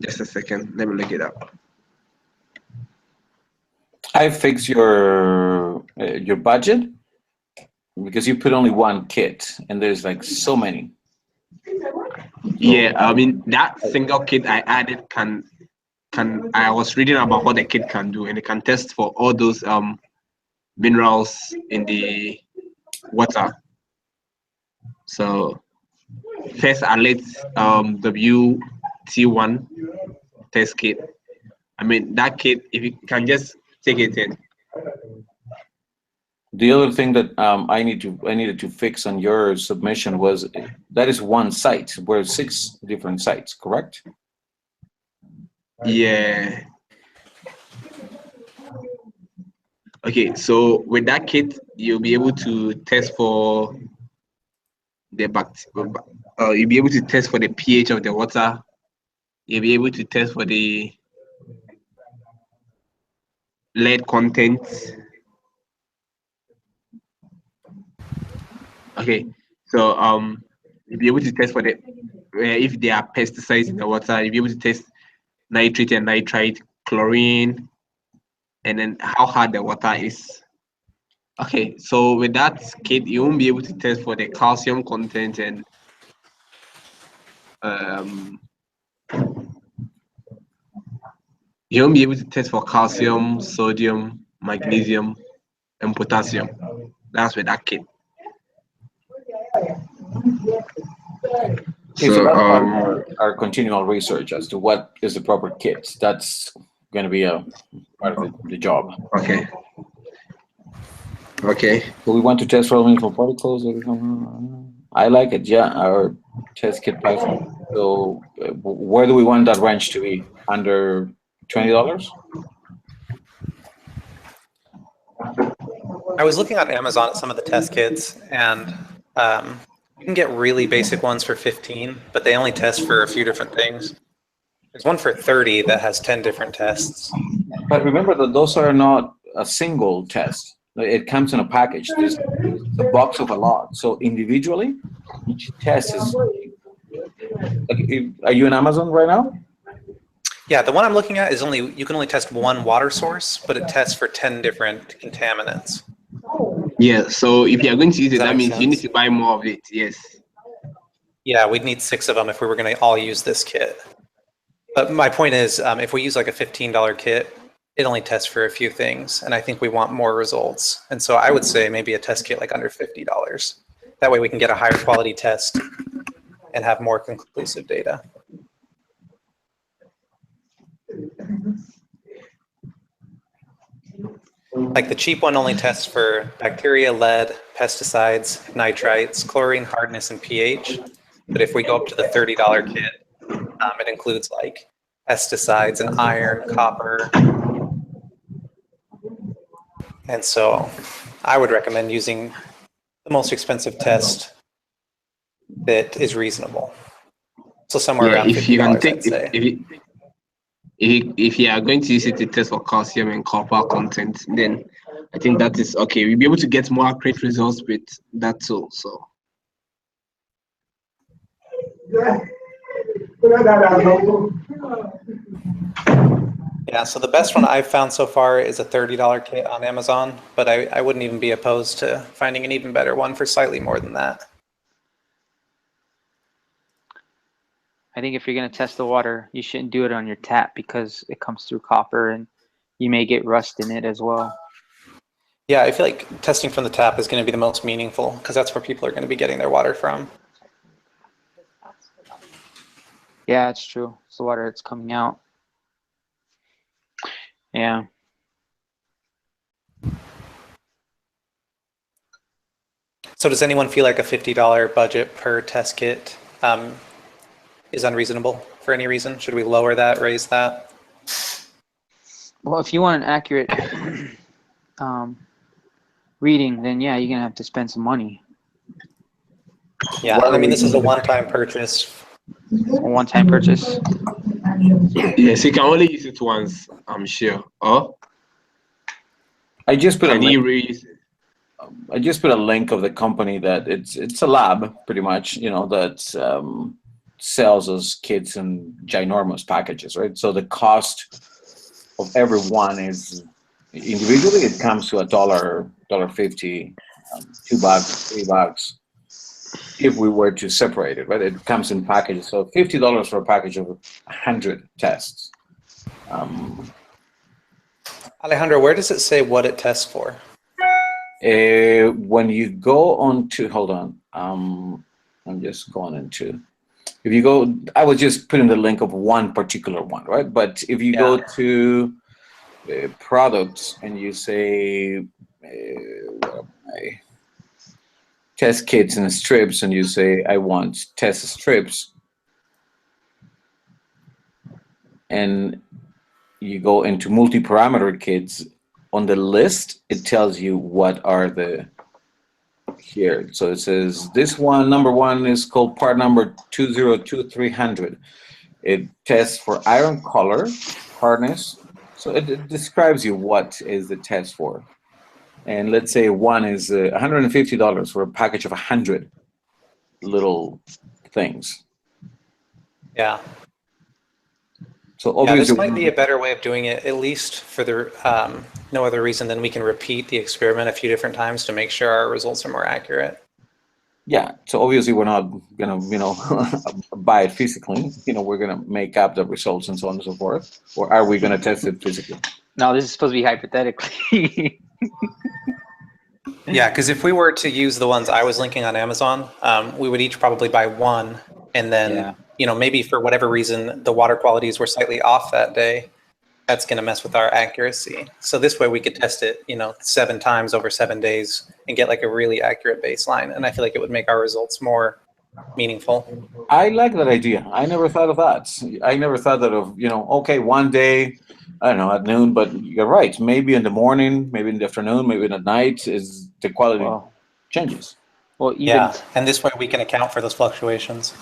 Just a second. Let me look it up. I fix your budget because you put only one kit and there's like so many. Yeah, I mean that single kit I added can I was reading about what the kit can do, and it can test for all those minerals in the water. So first alert WT1 test kit. I mean that kit, if you can just take it in. The other thing that I needed to fix on your submission was that is one site. We're 6 different sites, correct? Yeah. Okay, so with that kit, you'll be able to test for the you'll be able to test for the pH of the water. You'll be able to test for the lead content. Okay, so you'll be able to test for the if there are pesticides in the water. You'll be able to test nitrate and nitrite, chlorine, and then how hard the water is. Okay, so with that kit, you won't be able to test for the calcium content and you won't be able to test for calcium, sodium, magnesium, and potassium. That's with that kit. Okay, so that's our continual research as to what is the proper kit. That's going to be a part of the job. Okay. Okay. So we want to test for elemental particles. I like it. Yeah, our test kit price. So where do we want that range to be? Under $20? I was looking on Amazon at some of the test kits, and you can get really basic ones for 15, but they only test for a few different things. There's one for 30 that has 10 different tests. But remember that those are not a single test. It comes in a package. There's a box of a lot. So individually, each test is. Like, are you in Amazon right now? Yeah, the one I'm looking at is you can only test one water source, but it tests for 10 different contaminants. Yeah, so if you're going to use it, that means sense? you need to buy more of it. Yes. Yeah, we'd need 6 of them if we were going to all use this kit. But my point is, if we use like a $15 kit, it only tests for a few things, and I think we want more results. And so I would say maybe a test kit like under $50. That way we can get a higher quality test and have more conclusive data. Like the cheap one only tests for bacteria, lead, pesticides, nitrites, chlorine, hardness, and pH. But if we go up to the $30 kit, it includes like pesticides and iron, copper. And so I would recommend using the most expensive test that is reasonable. So somewhere around $50, if you can take, I'd say. if you are going to use it to test for calcium and copper content, then I think that is okay. We'll be able to get more accurate results with that tool. So. Yeah, so the best one I've found so far is a $30 kit on Amazon, but I wouldn't even be opposed to finding an even better one for slightly more than that. I think if you're going to test the water, you shouldn't do it on your tap because it comes through copper and you may get rust in it as well. Yeah, I feel like testing from the tap is going to be the most meaningful because that's where people are going to be getting their water from. Yeah, it's true. It's the water that's coming out. Yeah. So does anyone feel like a $50 budget per test kit is unreasonable for any reason? Should we lower that, raise that? Well, if you want an accurate reading, then yeah, you're gonna have to spend some money. Yeah, and I mean, this is a one-time purchase. A one-time purchase. Yes, you can only use it once, I'm sure. Or I just put a can you link. reuse it? I just put a link of the company that it's a lab pretty much, that sells us kits in ginormous packages, right? So the cost of every one is individually it comes to $1.50, $2, $3. If we were to separate it, right, it comes in packages. So $50 for a package of 100 tests. Alejandro, where does it say what it tests for? When you go on to, hold on, I'm just going into, if you go, I was just putting the link of one particular one, right? But if you go to products and you say, what am I? Test kits and strips, and you say, I want test strips, and you go into multi-parameter kits, on the list, it tells you what are the here. So it says this one, number one is called part number 202300. It tests for iron color, hardness. So it describes you what is the test for. And let's say one is $150 for a package of 100 little things. Yeah. So obviously, this might be a better way of doing it, at least for the no other reason than we can repeat the experiment a few different times to make sure our results are more accurate. Yeah. So obviously, we're not gonna, buy it physically. We're gonna make up the results and so on and so forth. Or are we gonna test it physically? No, this is supposed to be hypothetically. Yeah, because if we were to use the ones I was linking on Amazon, we would each probably buy one, and then maybe for whatever reason the water qualities were slightly off that day. That's going to mess with our accuracy. So this way we could test it, 7 times over 7 days and get like a really accurate baseline. And I feel like it would make our results more meaningful. I like that idea. I never thought of that. I never thought that of, okay, one day, I don't know, at noon, but you're right. Maybe in the morning, maybe in the afternoon, maybe at night is the quality changes. Well, even and this way we can account for those fluctuations.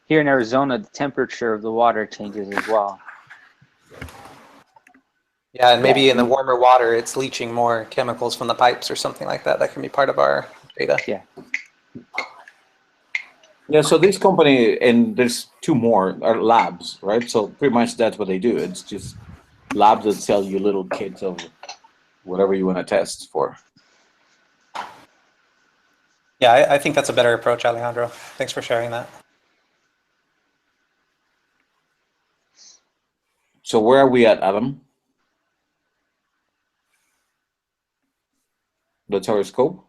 Here in Arizona, the temperature of the water changes as well. Yeah, and maybe in the warmer water, it's leaching more chemicals from the pipes or something like that. That can be part of our data. Yeah. Yeah, so this company, and there's 2 more, are labs, right? So pretty much that's what they do. It's just labs that sell you little kits of whatever you want to test for. Yeah, I think that's a better approach, Alejandro. Thanks for sharing that. So where are we at, Adam? That's our scope?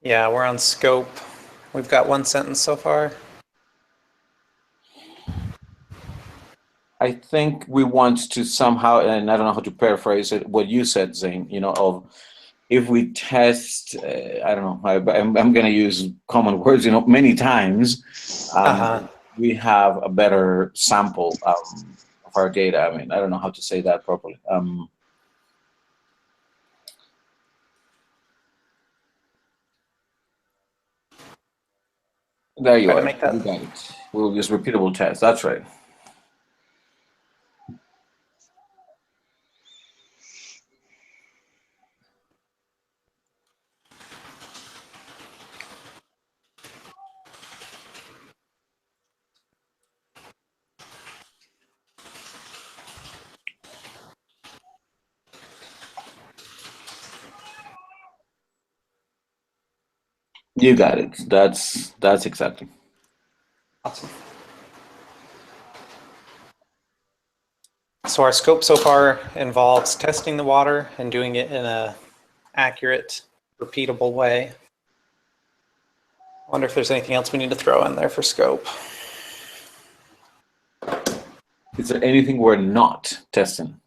Yeah, we're on scope. We've got 1 sentence so far. I think we want to somehow, and I don't know how to paraphrase it, what you said, Zane, of if we test, I don't know, I'm going to use common words, many times, we have a better sample of our data. I mean, I don't know how to say that properly. There you are. You got it. We'll use repeatable tests. That's right. You got it. That's exactly. Awesome. So our scope so far involves testing the water and doing it in a accurate, repeatable way. I wonder if there's anything else we need to throw in there for scope. Is there anything we're not testing?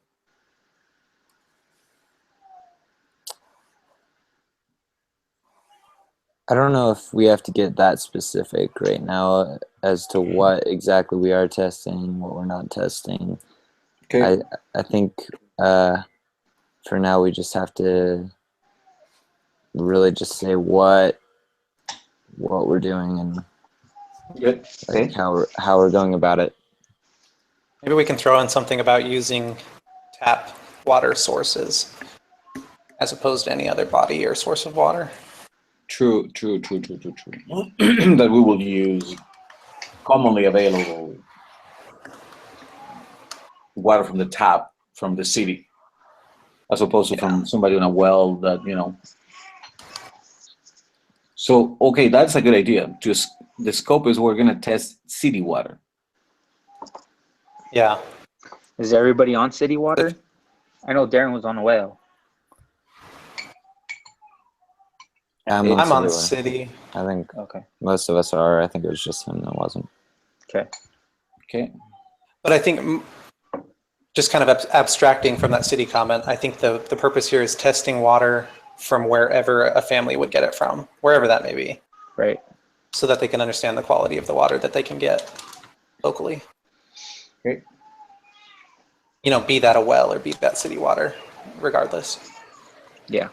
I don't know if we have to get that specific right now as to what exactly we are testing, what we're not testing. Okay. I think for now, we just have to really just say what we're doing and Good. like how we're going about it. Maybe we can throw in something about using tap water sources as opposed to any other body or source of water. True. That we will use commonly available water from the tap from the city, as opposed to from somebody on a well that, you know. So, okay, that's a good idea. Just the scope is we're going to test city water. Yeah. Is everybody on city water? I know Darren was on a well. I'm I'm on City. city. I think Okay. most of us are. I think it was just him that wasn't. Okay. But I think just kind of abstracting from that city comment, I think the purpose here is testing water from wherever a family would get it from, wherever that may be. Right. So that they can understand the quality of the water that they can get locally. Okay. You know, be that a well or be that city water, regardless. Yeah.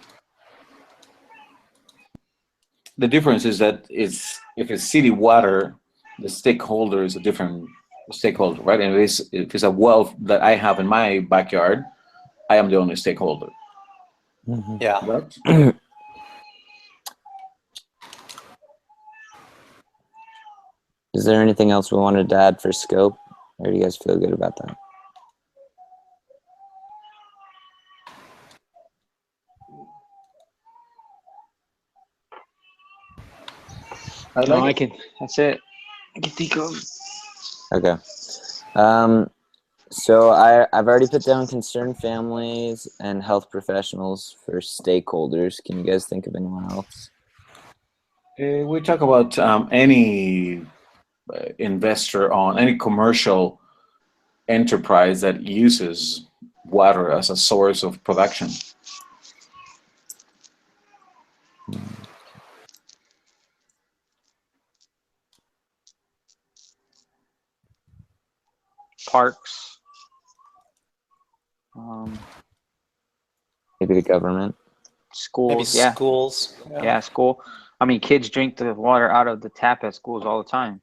The difference is that if it's city water, the stakeholder is a different stakeholder, right? And if it's a well that I have in my backyard, I am the only stakeholder. Mm-hmm. Yeah. Right? Is there anything else we wanted to add for scope, or do you guys feel good about that? I can. That's it. I can think of. Okay. So I've already put down concerned families and health professionals for stakeholders. Can you guys think of anyone else? We talk about any investor on any commercial enterprise that uses water as a source of production. Parks. Maybe the government. Schools. Maybe Yeah. schools. Yeah, school. I mean, kids drink the water out of the tap at schools all the time.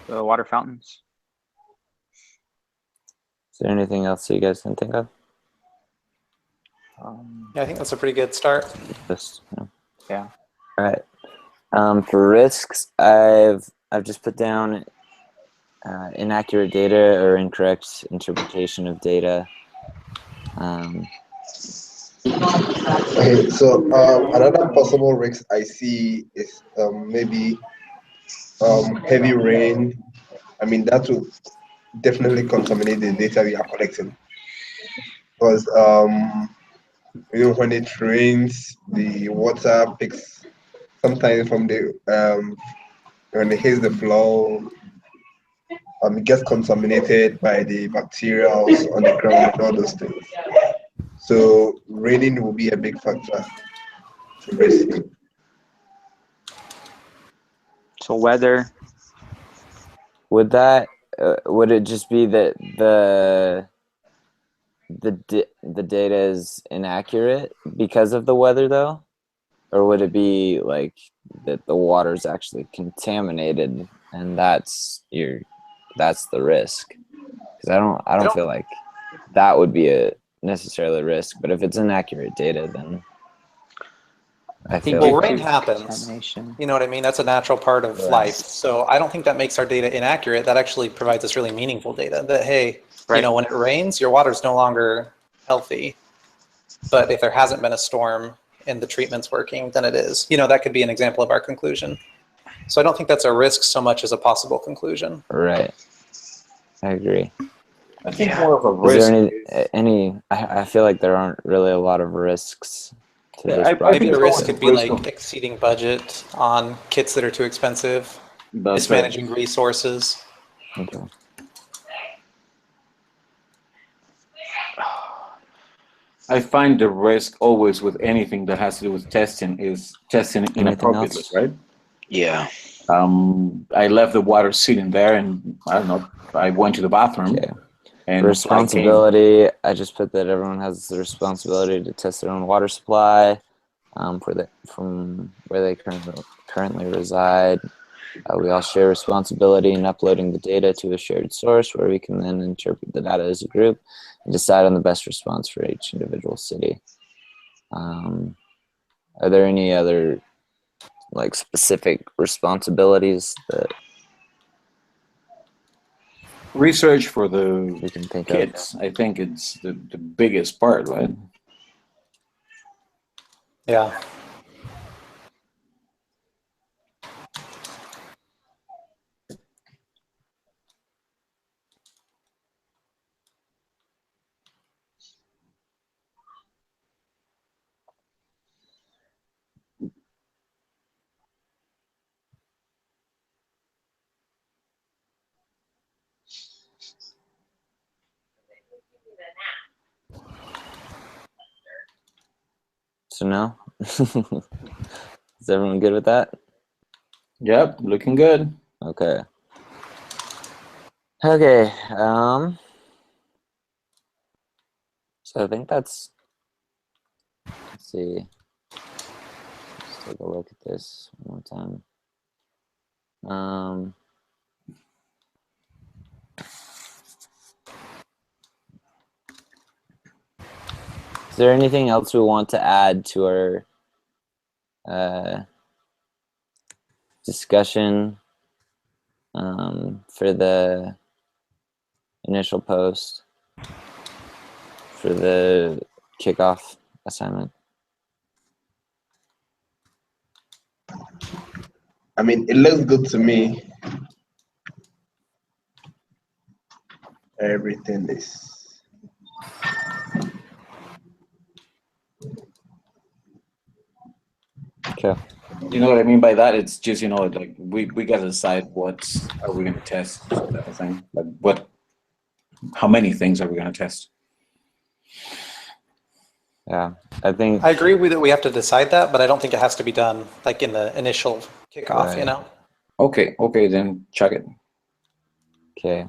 The water fountains. Is there anything else that you guys can think of? Yeah, I think that's a pretty good start. Just, Yeah. All right. For risks, I've just put down inaccurate data or incorrect interpretation of data. Okay, so another possible risk I see is maybe heavy rain. I mean, that will definitely contaminate the data we are collecting. Because when it rains, the water picks sometimes from the when it hits the floor, it gets contaminated by the bacteria on the ground and all those things. So raining will be a big factor to risk. So weather. Would it just be that the data is inaccurate because of the weather though, or would it be like that the water is actually contaminated and that's the risk? Because I don't feel like that would be a necessarily risk, but if it's inaccurate data, then I feel Well, like rain happens. Contamination. You know what I mean? That's a natural part of Right. life. So I don't think that makes our data inaccurate. That actually provides us really meaningful data that, hey, Right. you know, when it rains, your water's no longer healthy. But if there hasn't been a storm and the treatment's working, then it is. You know, that could be an example of our conclusion. So I don't think that's a risk so much as a possible conclusion. right. I agree. I think more of a Is risk. there I feel like there aren't really a lot of risks to this I project. Maybe the risk could be risk like of- exceeding budget on kits that are too expensive, That's right. mismanaging resources. Okay. I find the risk always with anything that has to do with testing is testing inappropriately, else? right? Yeah. I left the water sitting there, and I don't know. I went to the bathroom. Okay. And responsibility, I just put that everyone has the responsibility to test their own water supply from where they currently reside. We all share responsibility in uploading the data to a shared source where we can then interpret the data as a group and decide on the best response for each individual city. Are there any other like specific responsibilities that research for the we can think kids? I think it's the biggest part, right? Yeah. So no? Is everyone good with that? Yep, looking good. Okay. Okay. So I think that's. Let's see. Let's take a look at this one more time. Is there anything else we want to add to our discussion for the initial post for the kickoff assignment? I mean, it looks good to me. Everything is. Okay. You know what I mean by that? It's just, like we gotta decide what are we gonna test, type of thing. Like how many things are we gonna test? Yeah, I think I agree with that. We have to decide that, but I don't think it has to be done like in the initial kickoff. Right. Okay, then check it. Okay.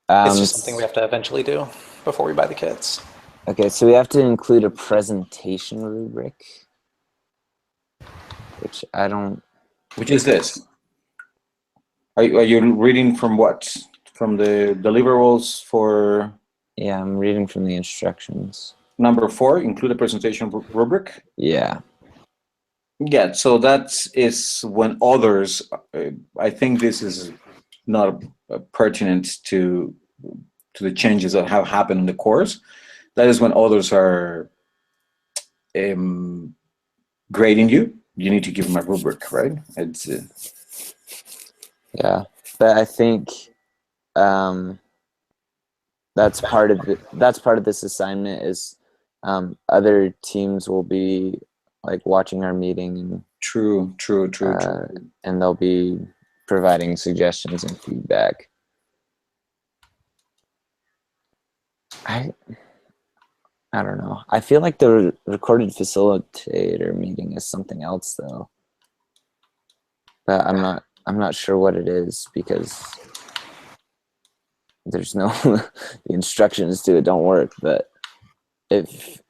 It's just something we have to eventually do before we buy the kits. Okay, so we have to include a presentation rubric, which I don't. Which is this? Are you reading from what? From the deliverables for Yeah, I'm reading from the instructions. number 4, include a presentation rubric? Yeah. Yeah, so that is when others, I think this is not pertinent to the changes that have happened in the course. That is when others are grading you. You need to give them a rubric, right? It's Yeah, but I think that's part of it. That's part of this assignment is other teams will be like watching our meeting and true. and they'll be providing suggestions and feedback. I don't know. I feel like the recorded facilitator meeting is something else though. But I'm not sure what it is because there's no the instructions to it don't work. But if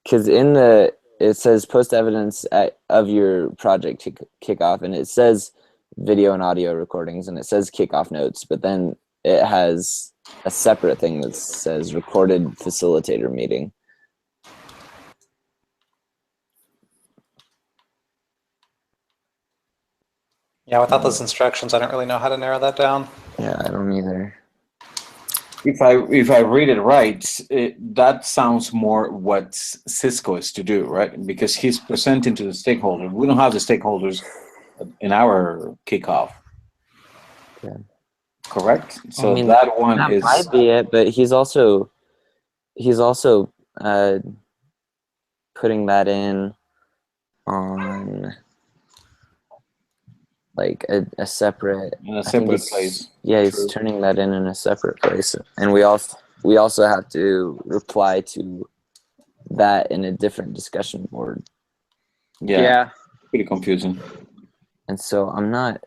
because it says post evidence of your project kickoff, and it says video and audio recordings, and it says kickoff notes, but then it has a separate thing that says recorded facilitator meeting. Yeah, without those instructions, I don't really know how to narrow that down. Yeah, I don't either. If I read it right, that sounds more what Cisco is to do, right? Because he's presenting to the stakeholders. We don't have the stakeholders in our kickoff. Yeah. Correct. So I mean, that one that is might be it, but he's also putting that in on like a separate in a separate place. Yeah, he's True. turning that in a separate place, and we also have to reply to that in a different discussion board. Yeah. Pretty confusing. And so I'm not.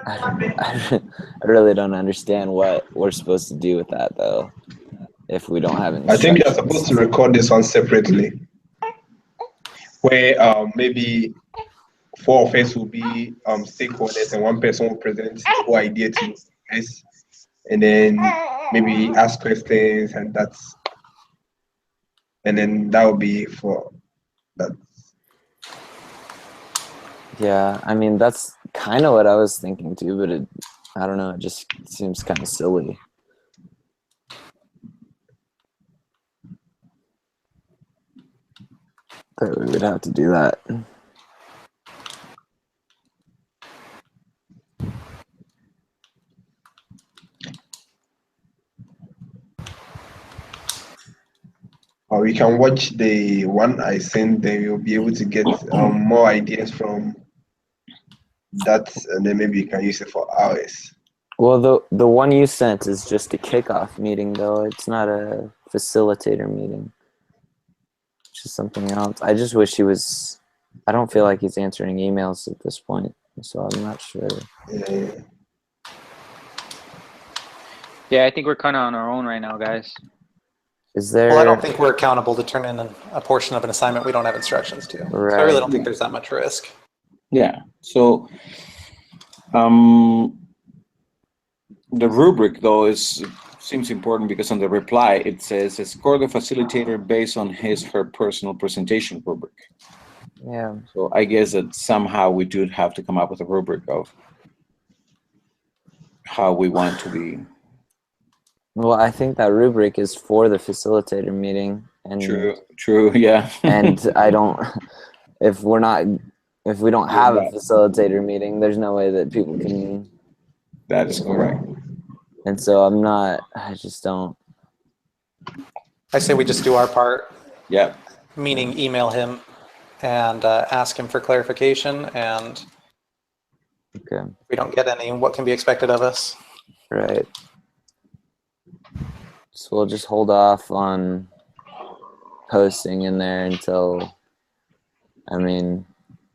I really don't understand what we're supposed to do with that though. If we don't have I think you're supposed to instructions. record this one separately, where maybe four of us will be stakeholders and one person will present the whole idea to us, and then maybe ask questions, and then that will be for that. Yeah, I mean that's kind of what I was thinking too, but I don't know, it just seems kind of silly. That we would have to do that. Or we can watch the one I sent, then you'll be able to get more ideas from that, and then maybe you can use it for hours. Well, the one you sent is just a kickoff meeting, though. It's not a facilitator meeting. It's just something else. I just wish he was. I don't feel like he's answering emails at this point, so I'm not sure. Yeah. Yeah, I think we're kind of on our own right now, guys. Is there? Well, I don't think we're accountable to turn in a portion of an assignment we don't have instructions to. Right. So I really don't think there's that much risk. Yeah. So the rubric though seems important because on the reply it says score the facilitator based on her personal presentation rubric. Yeah. So I guess that somehow we do have to come up with a rubric of how we want to be. Well, I think that rubric is for the facilitator meeting, and True, yeah. and I don't. If we don't have a facilitator meeting, there's no way that people can. That is correct. And so I just don't. I say we just do our part. Yeah. Meaning email him and ask him for clarification, and Okay. if we don't get any, what can be expected of us? Right. So we'll just hold off on posting in there until, I mean,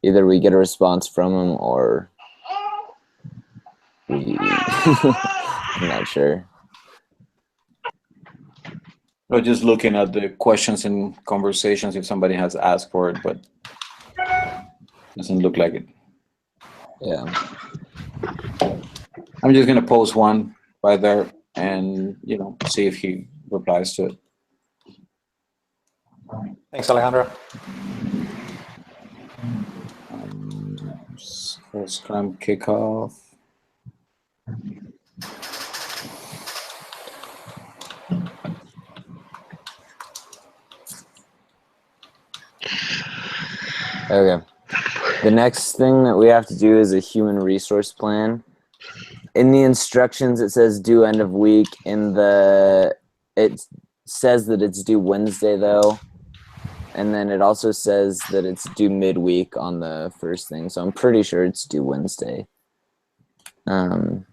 either we get a response from him or we, I'm not sure. Or just looking at the questions and conversations if somebody has asked for it, but doesn't look like it. Yeah. I'm just gonna post one right there and see if he replies to it. Thanks, Alejandro. Scrum kickoff. Okay. The next thing that we have to do is a human resource plan. In the instructions, it says due end of week. It says that it's due Wednesday though, and then it also says that it's due midweek on the first thing. So I'm pretty sure it's due Wednesday. And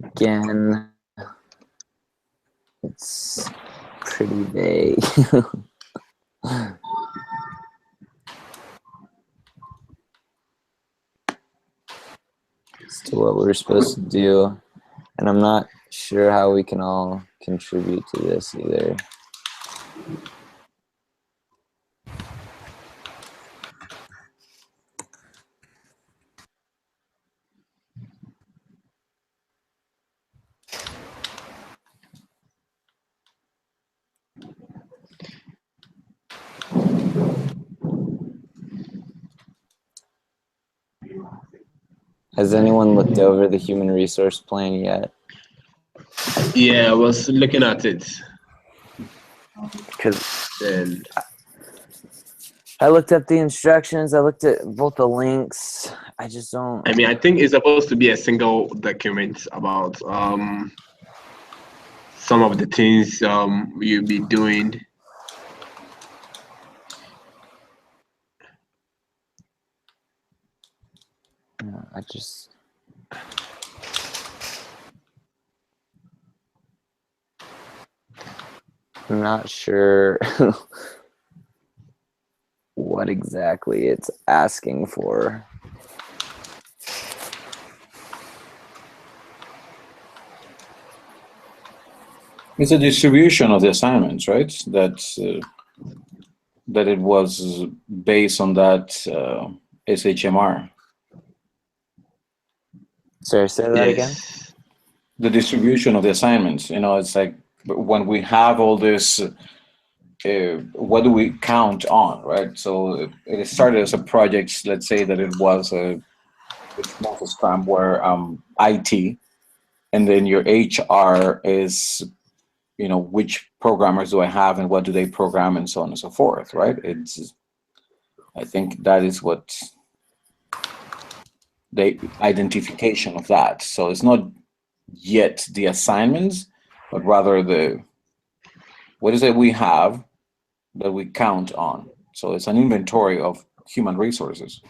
again, it's pretty vague. As to what we're supposed to do, and I'm not sure how we can all contribute to this either. Has anyone looked over the human resource plan yet? Yeah, I was looking at it. Because Then I looked up the instructions, I looked at both the links. I just don't. I mean, I think it's supposed to be a single document about some of the things you'll be doing. I just. I'm not sure what exactly it's asking for. It's a distribution of the assignments, right? That it was based on that SHMR. Sorry, say that again? Yes. The distribution of the assignments. It's like when we have all this, what do we count on, right? So it started as a project. Let's say that it was a small Scrum where IT, and then your HR is, which programmers do I have and what do they program and so on and so forth, right? I think that is what the identification of that. So it's not yet the assignments, but rather what is it we have that we count on. So it's an inventory of human resources.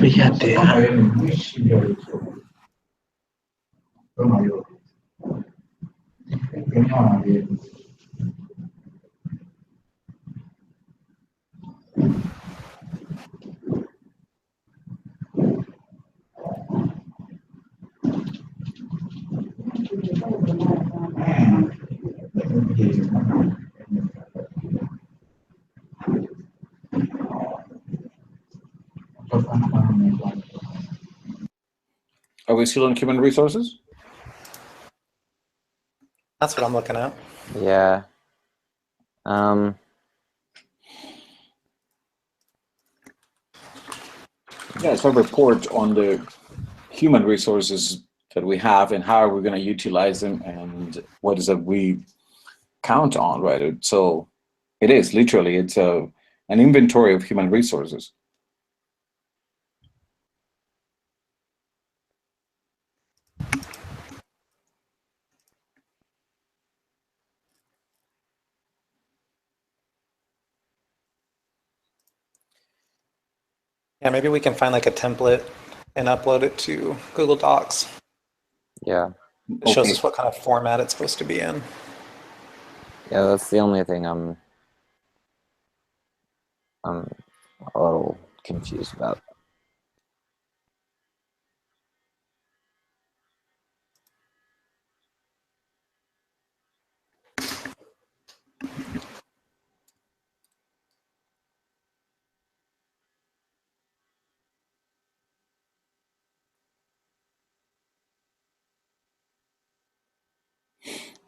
Fíjate. Are we still on human resources? That's what I'm looking at. Yeah. Yeah, it's a report on the human resources that we have and how are we going to utilize them and what is it we count on, right? So it is literally, it's an inventory of human resources. Yeah, maybe we can find like a template and upload it to Google Docs. Yeah. It shows Okay. us what kind of format it's supposed to be in. Yeah, that's the only thing I'm a little confused about.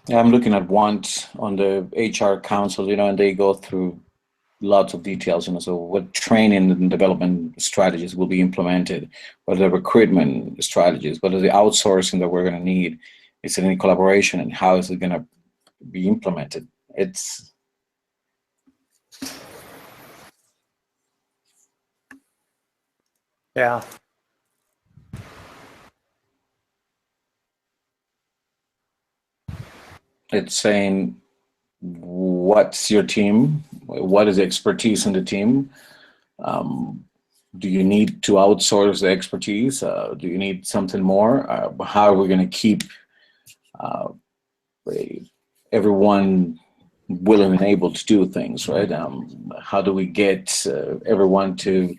Yeah, I'm looking at one on the HR council, and they go through lots of details, so what training and development strategies will be implemented, what are the recruitment strategies, what are the outsourcing that we're going to need, is it any collaboration, and how is it going to be implemented? Yeah. It's saying, what's your team? What is the expertise in the team? Do you need to outsource the expertise? Do you need something more? How are we going to keep everyone willing and able to do things, right? How do we get everyone to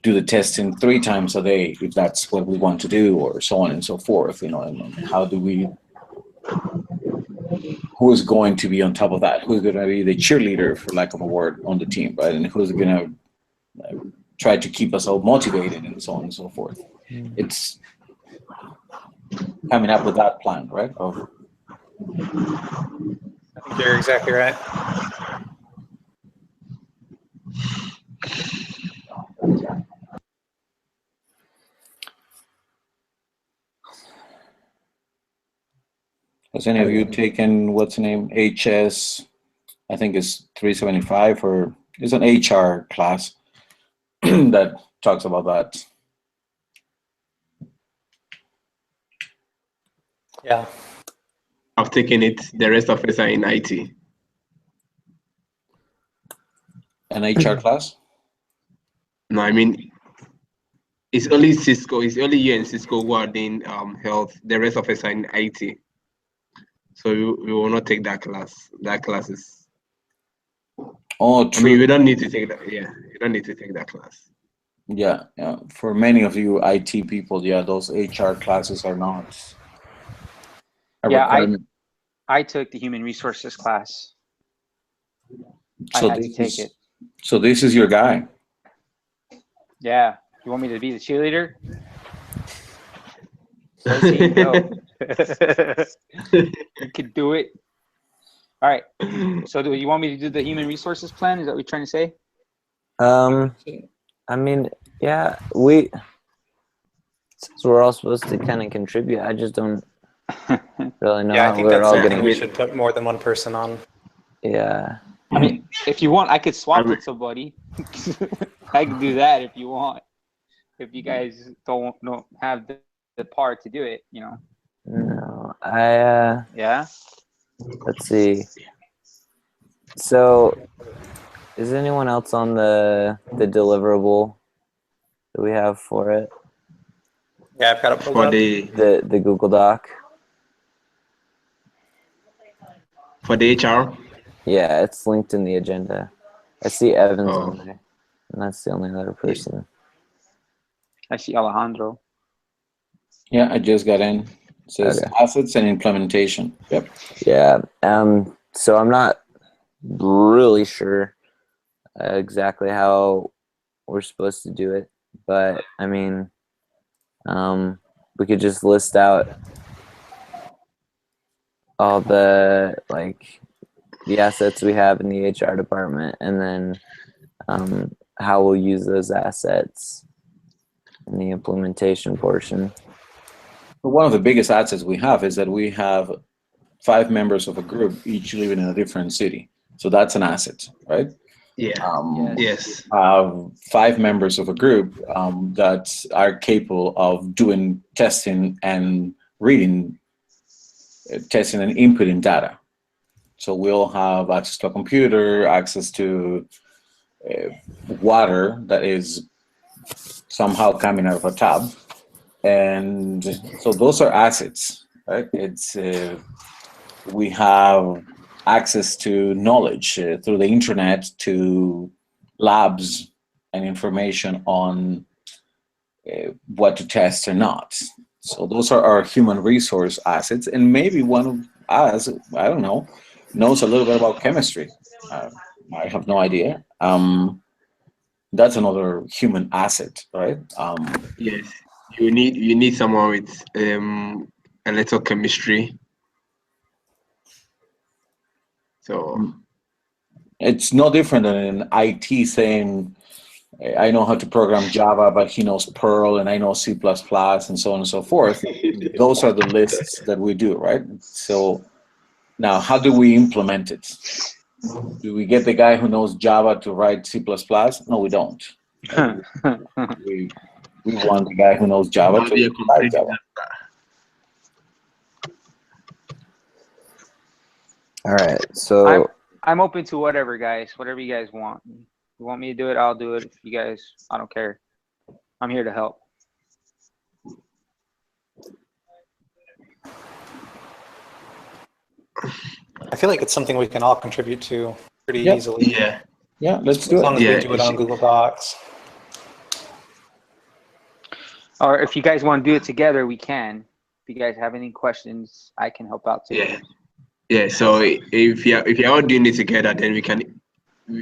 do the testing 3 times a day if that's what we want to do, or so on and so forth. And how do we? Who is going to be on top of that? Who's going to be the cheerleader, for lack of a word, on the team, right? And who's going to try to keep us all motivated, and so on and so forth. It's coming up with that plan, right? I think you're exactly right. Has any of you taken what's the name? HS, I think it's 375, or it's an HR class that talks about that. Yeah. I've taken it. The rest of us are in IT. An HR class? No, I mean, it's only Cisco. It's only you and Cisco who are doing health. The rest of us are in IT. So we will not take that class. That class is. Oh, I true. mean, we don't need to take that. Yeah, you don't need to take that class. Yeah. For many of you IT people, yeah, those HR classes are not a requirement. I took the human resources class. So I had to take it. So this is your guy. Yeah. You want me to be the cheerleader? Says he, go. You can do it. All right. So do you want me to do the human resources plan? Is that what you're trying to say? I mean, yeah, we're all supposed to kind of contribute. I just don't really know Yeah, I how think we're that's all something gonna. we should put more than one person on. Yeah. I mean, if you want, I could swap with somebody. I can do that if you want. If you guys don't have the part to do it, No, Yeah. let's see. So, is anyone else on the deliverable that we have for it? Yeah, I've got it pulled For up. The Google Doc. For the HR. Yeah, it's linked in the agenda. I see Evans Oh. on there, and that's the only other person. I see Alejandro. Yeah, I just got in. It says Okay. assets and implementation. Yep. Yeah. So I'm not really sure exactly how we're supposed to do it, but I mean, we could just list out all the assets we have in the HR department, and then how we'll use those assets in the implementation portion. One of the biggest assets we have is that we have 5 members of a group, each living in a different city. So that's an asset, right? Yeah. Yes. 5 members of a group that are capable of doing testing and reading, testing and inputting data. So we'll have access to a computer, access to water that is somehow coming out of a tap. And so those are assets, right? It's we have access to knowledge through the internet, to labs and information on what to test or not. So those are our human resource assets. And maybe one of us, I don't know, knows a little bit about chemistry. I have no idea. That's another human asset, right? Yes. You need someone with electrochemistry. So it's no different than an IT saying, I know how to program Java, but he knows Perl, and I know C++, and so on and so forth. Those are the lists that we do, right? So now, how do we implement it? Do we get the guy who knows Java to write C++? No, we don't. we want the guy who knows Java to write Java. All right, so I'm open to whatever, guys. Whatever you guys want. If you want me to do it, I'll do it. If you guys, I don't care. I'm here to help. I feel like it's something we can all contribute to pretty easily. Yeah. Yeah, let's As do long it. as we do it on Google Docs. Or if you guys want to do it together, we can. If you guys have any questions, I can help out too. Yeah. Yeah. So if you're all doing it together, then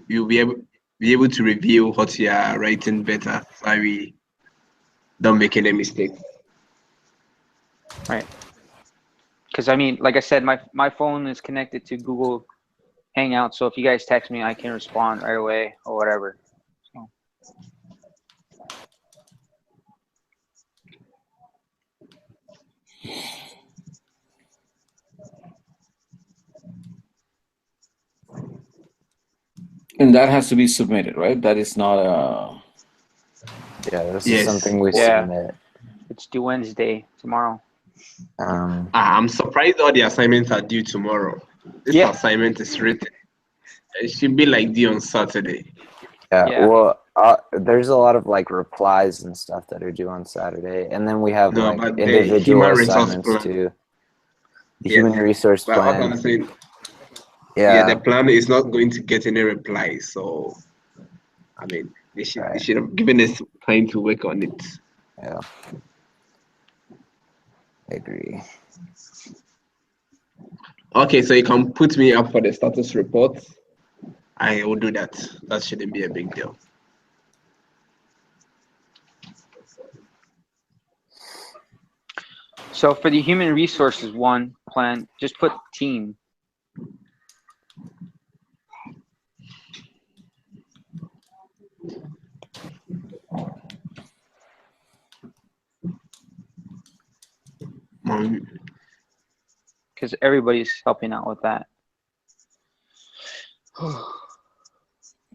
you'll be able to review what you are writing better, so we don't make any mistakes. Right. Because I mean, like I said, my phone is connected to Google Hangout, so if you guys text me, I can respond right away or whatever. So. And that has to be submitted, right? That is not a. Yeah, this Yes. is something we Yeah. submit. It's due Wednesday, tomorrow. I'm surprised all the assignments are due tomorrow. This Yeah. assignment is written. It should be like due on Saturday. Yeah. Well, there's a lot of like replies and stuff that are due on Saturday, and then we have No, like but the individual human resource assignments plan. too. The Yeah. human resource But what plan. I'm saying, Yeah. the plan is not going to get any replies. So, I mean, they Right. should have given us time to work on it. Yeah. I agree. Okay, so you can put me up for the status report. I will do that. That shouldn't be a big deal. So for the human resources one plan, just put team. Because everybody's helping out with that.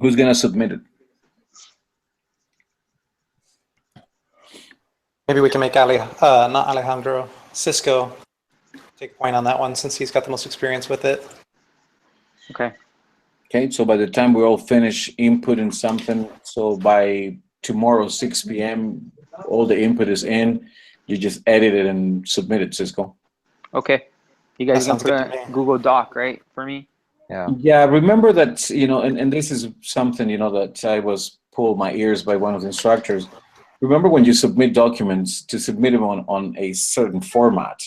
Who's gonna submit it? Maybe we can make not Alejandro, Cisco take point on that one since he's got the most experience with it. Okay. Okay, so by the time we all finish inputting something, so by tomorrow 6 p.m. all the input is in. You just edit it and submit it, Cisco. Okay. You guys That gonna sounds put good a to me. Google Doc, right, for me? Yeah. Yeah, remember that, and this is something, that I was pulled my ears by one of the instructors. Remember when you submit documents to submit them on a certain format,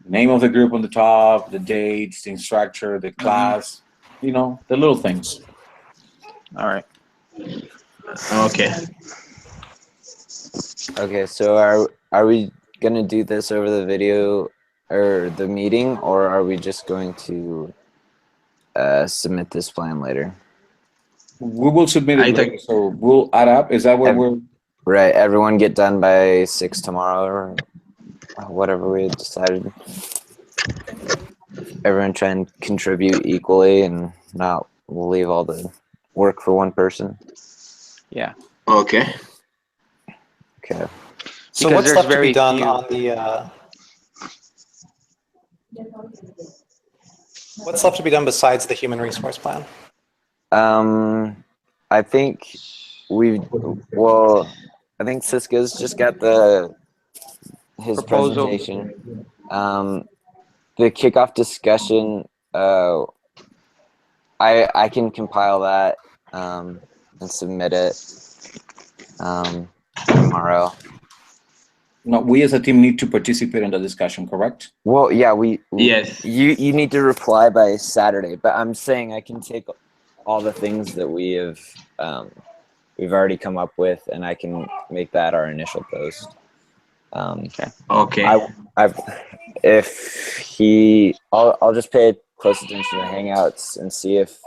name of the group on the top, the dates, the instructor, the class, the little things. All right. Okay. Okay, so are we gonna do this over the video or the meeting, or are we just going to submit this plan later? We will submit I it think- later, so we'll add up. Is that what we're? Right, everyone get done by 6 tomorrow or whatever we had decided. Everyone try and contribute equally and not leave all the work for one person. Yeah. Okay. Okay. So Because what's there's left to be very done few. on the? What's left to be done besides the human resource plan? I think I think Cisco's just got his Proposal. presentation. The kickoff discussion, I can compile that and submit it tomorrow. No, we as a team need to participate in the discussion, correct? Well, yeah, Yes. You need to reply by Saturday, but I'm saying I can take all the things that we've already come up with, and I can make that our initial post. Okay. I'll just pay close attention to Hangouts and see if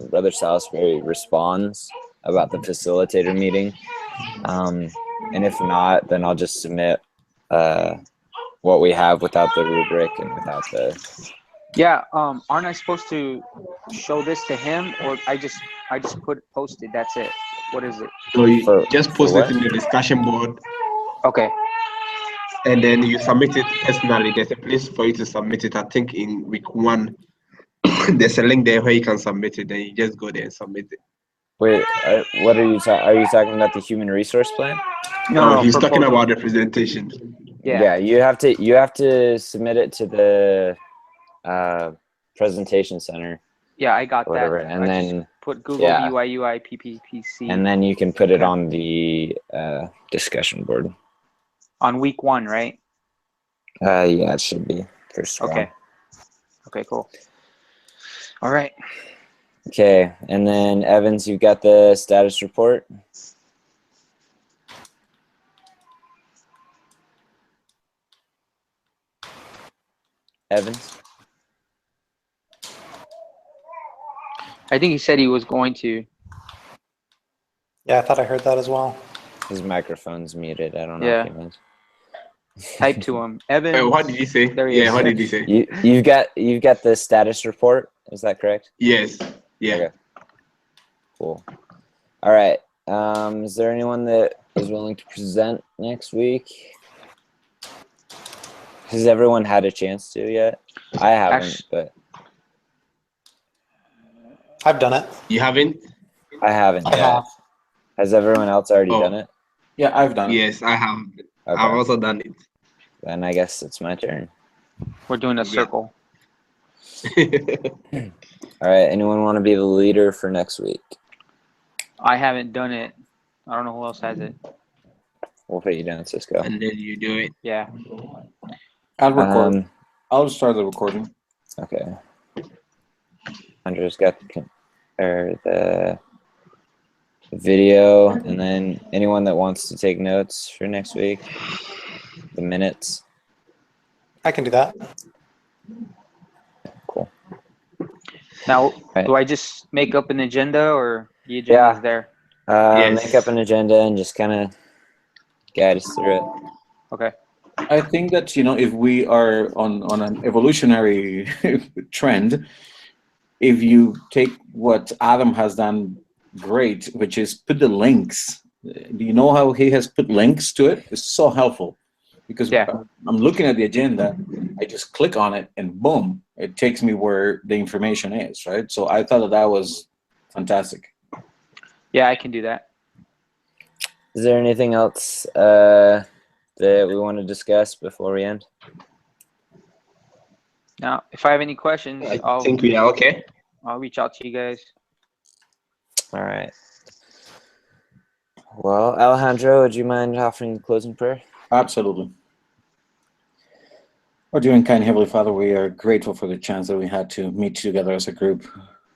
Brother Salisbury responds about the facilitator meeting, and if not, then I'll just submit what we have without the rubric and without the. Yeah. Aren't I supposed to show this to him, or I just posted? That's it. What is it? So you For- just for post what? it in the discussion board, Okay. and then you submit it personally. There's a place for you to submit it. I think in week 1, there's a link there where you can submit it. Then you just go there and submit it. Wait, what are you talking? Are you talking about the human resource plan? No, he's talking proposal. about the presentation. Yeah. You have to submit it to the presentation center Yeah, I got or whatever, that. and I then just put Google yeah. UI PPPC. and then you can put it Okay. on the discussion board. On week 1, right? Yeah, it should be first round. Okay. Okay, cool. All right. Okay, and then Evans, you've got the status report. Evans? I think he said he was going to. Yeah, I thought I heard that as well. His microphone's muted. I don't know Yeah. if he meant. Type to him. Evan. What did he say? There he Yeah, is. what did he say? You've got the status report. Is that correct? Yes. Yeah. Okay. Cool. All right. Is there anyone that is willing to present next week? Has everyone had a chance to yet? I haven't, but I've done it. You haven't? I haven't I yet. have. Has everyone else already Oh. done it? Yeah, I've done it. Yes, I have. Okay. I've also done Then I guess it's my turn. We're doing a Yeah. circle. it. All right. Anyone want to be the leader for next week? I haven't done it. I don't know who else has it. We'll put you down, Cisco. And then you do it. Yeah. I'll record. Um, I'll start the recording. okay. Andrew's got the video, and then anyone that wants to take notes for next week, the minutes. I can do that. Cool. Now, Right. do I just make up an agenda or the agenda's Yeah. there? Yes. Make up an agenda and just kind of guide us through it. Okay. I think that, if we are on an evolutionary trend, if you take what Adam has done great, which is put the links. Do you know how he has put links to it? It's so helpful because Yeah. I'm looking at the agenda, I just click on it and boom, it takes me where the information is, right? So I thought that was fantastic. Yeah, I can do that. Is there anything else that we want to discuss before we end? Now, if I have any questions, I think we are okay. I'll reach out to you guys. All right. Well, Alejandro, would you mind offering the closing prayer? Absolutely. Our dear and kind Heavenly Father, we are grateful for the chance that we had to meet together as a group.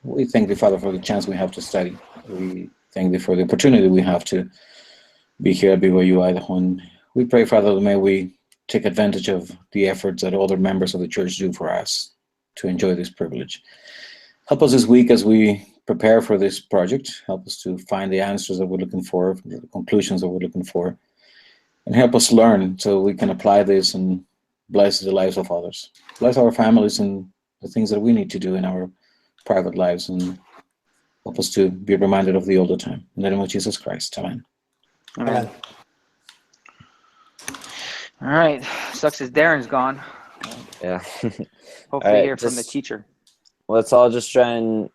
We thank you, Father, for the chance we have to study. We thank you for the opportunity we have to be here at BYU Idaho. And we pray, Father, that may we take advantage of the efforts that other members of the church do for us to enjoy this privilege. Help us this week as we prepare for this project. Help us to find the answers that we're looking for, the conclusions that we're looking for, and help us learn so we can apply this and bless the lives of others. Bless our families and the things that we need to do in our private lives, and help us to be reminded of thee all the time. In the name of Jesus Christ, amen. Amen. All right. Sucks as Darren's gone. Yeah. Hopefully All right, hear from the just- teacher. Let's all just try and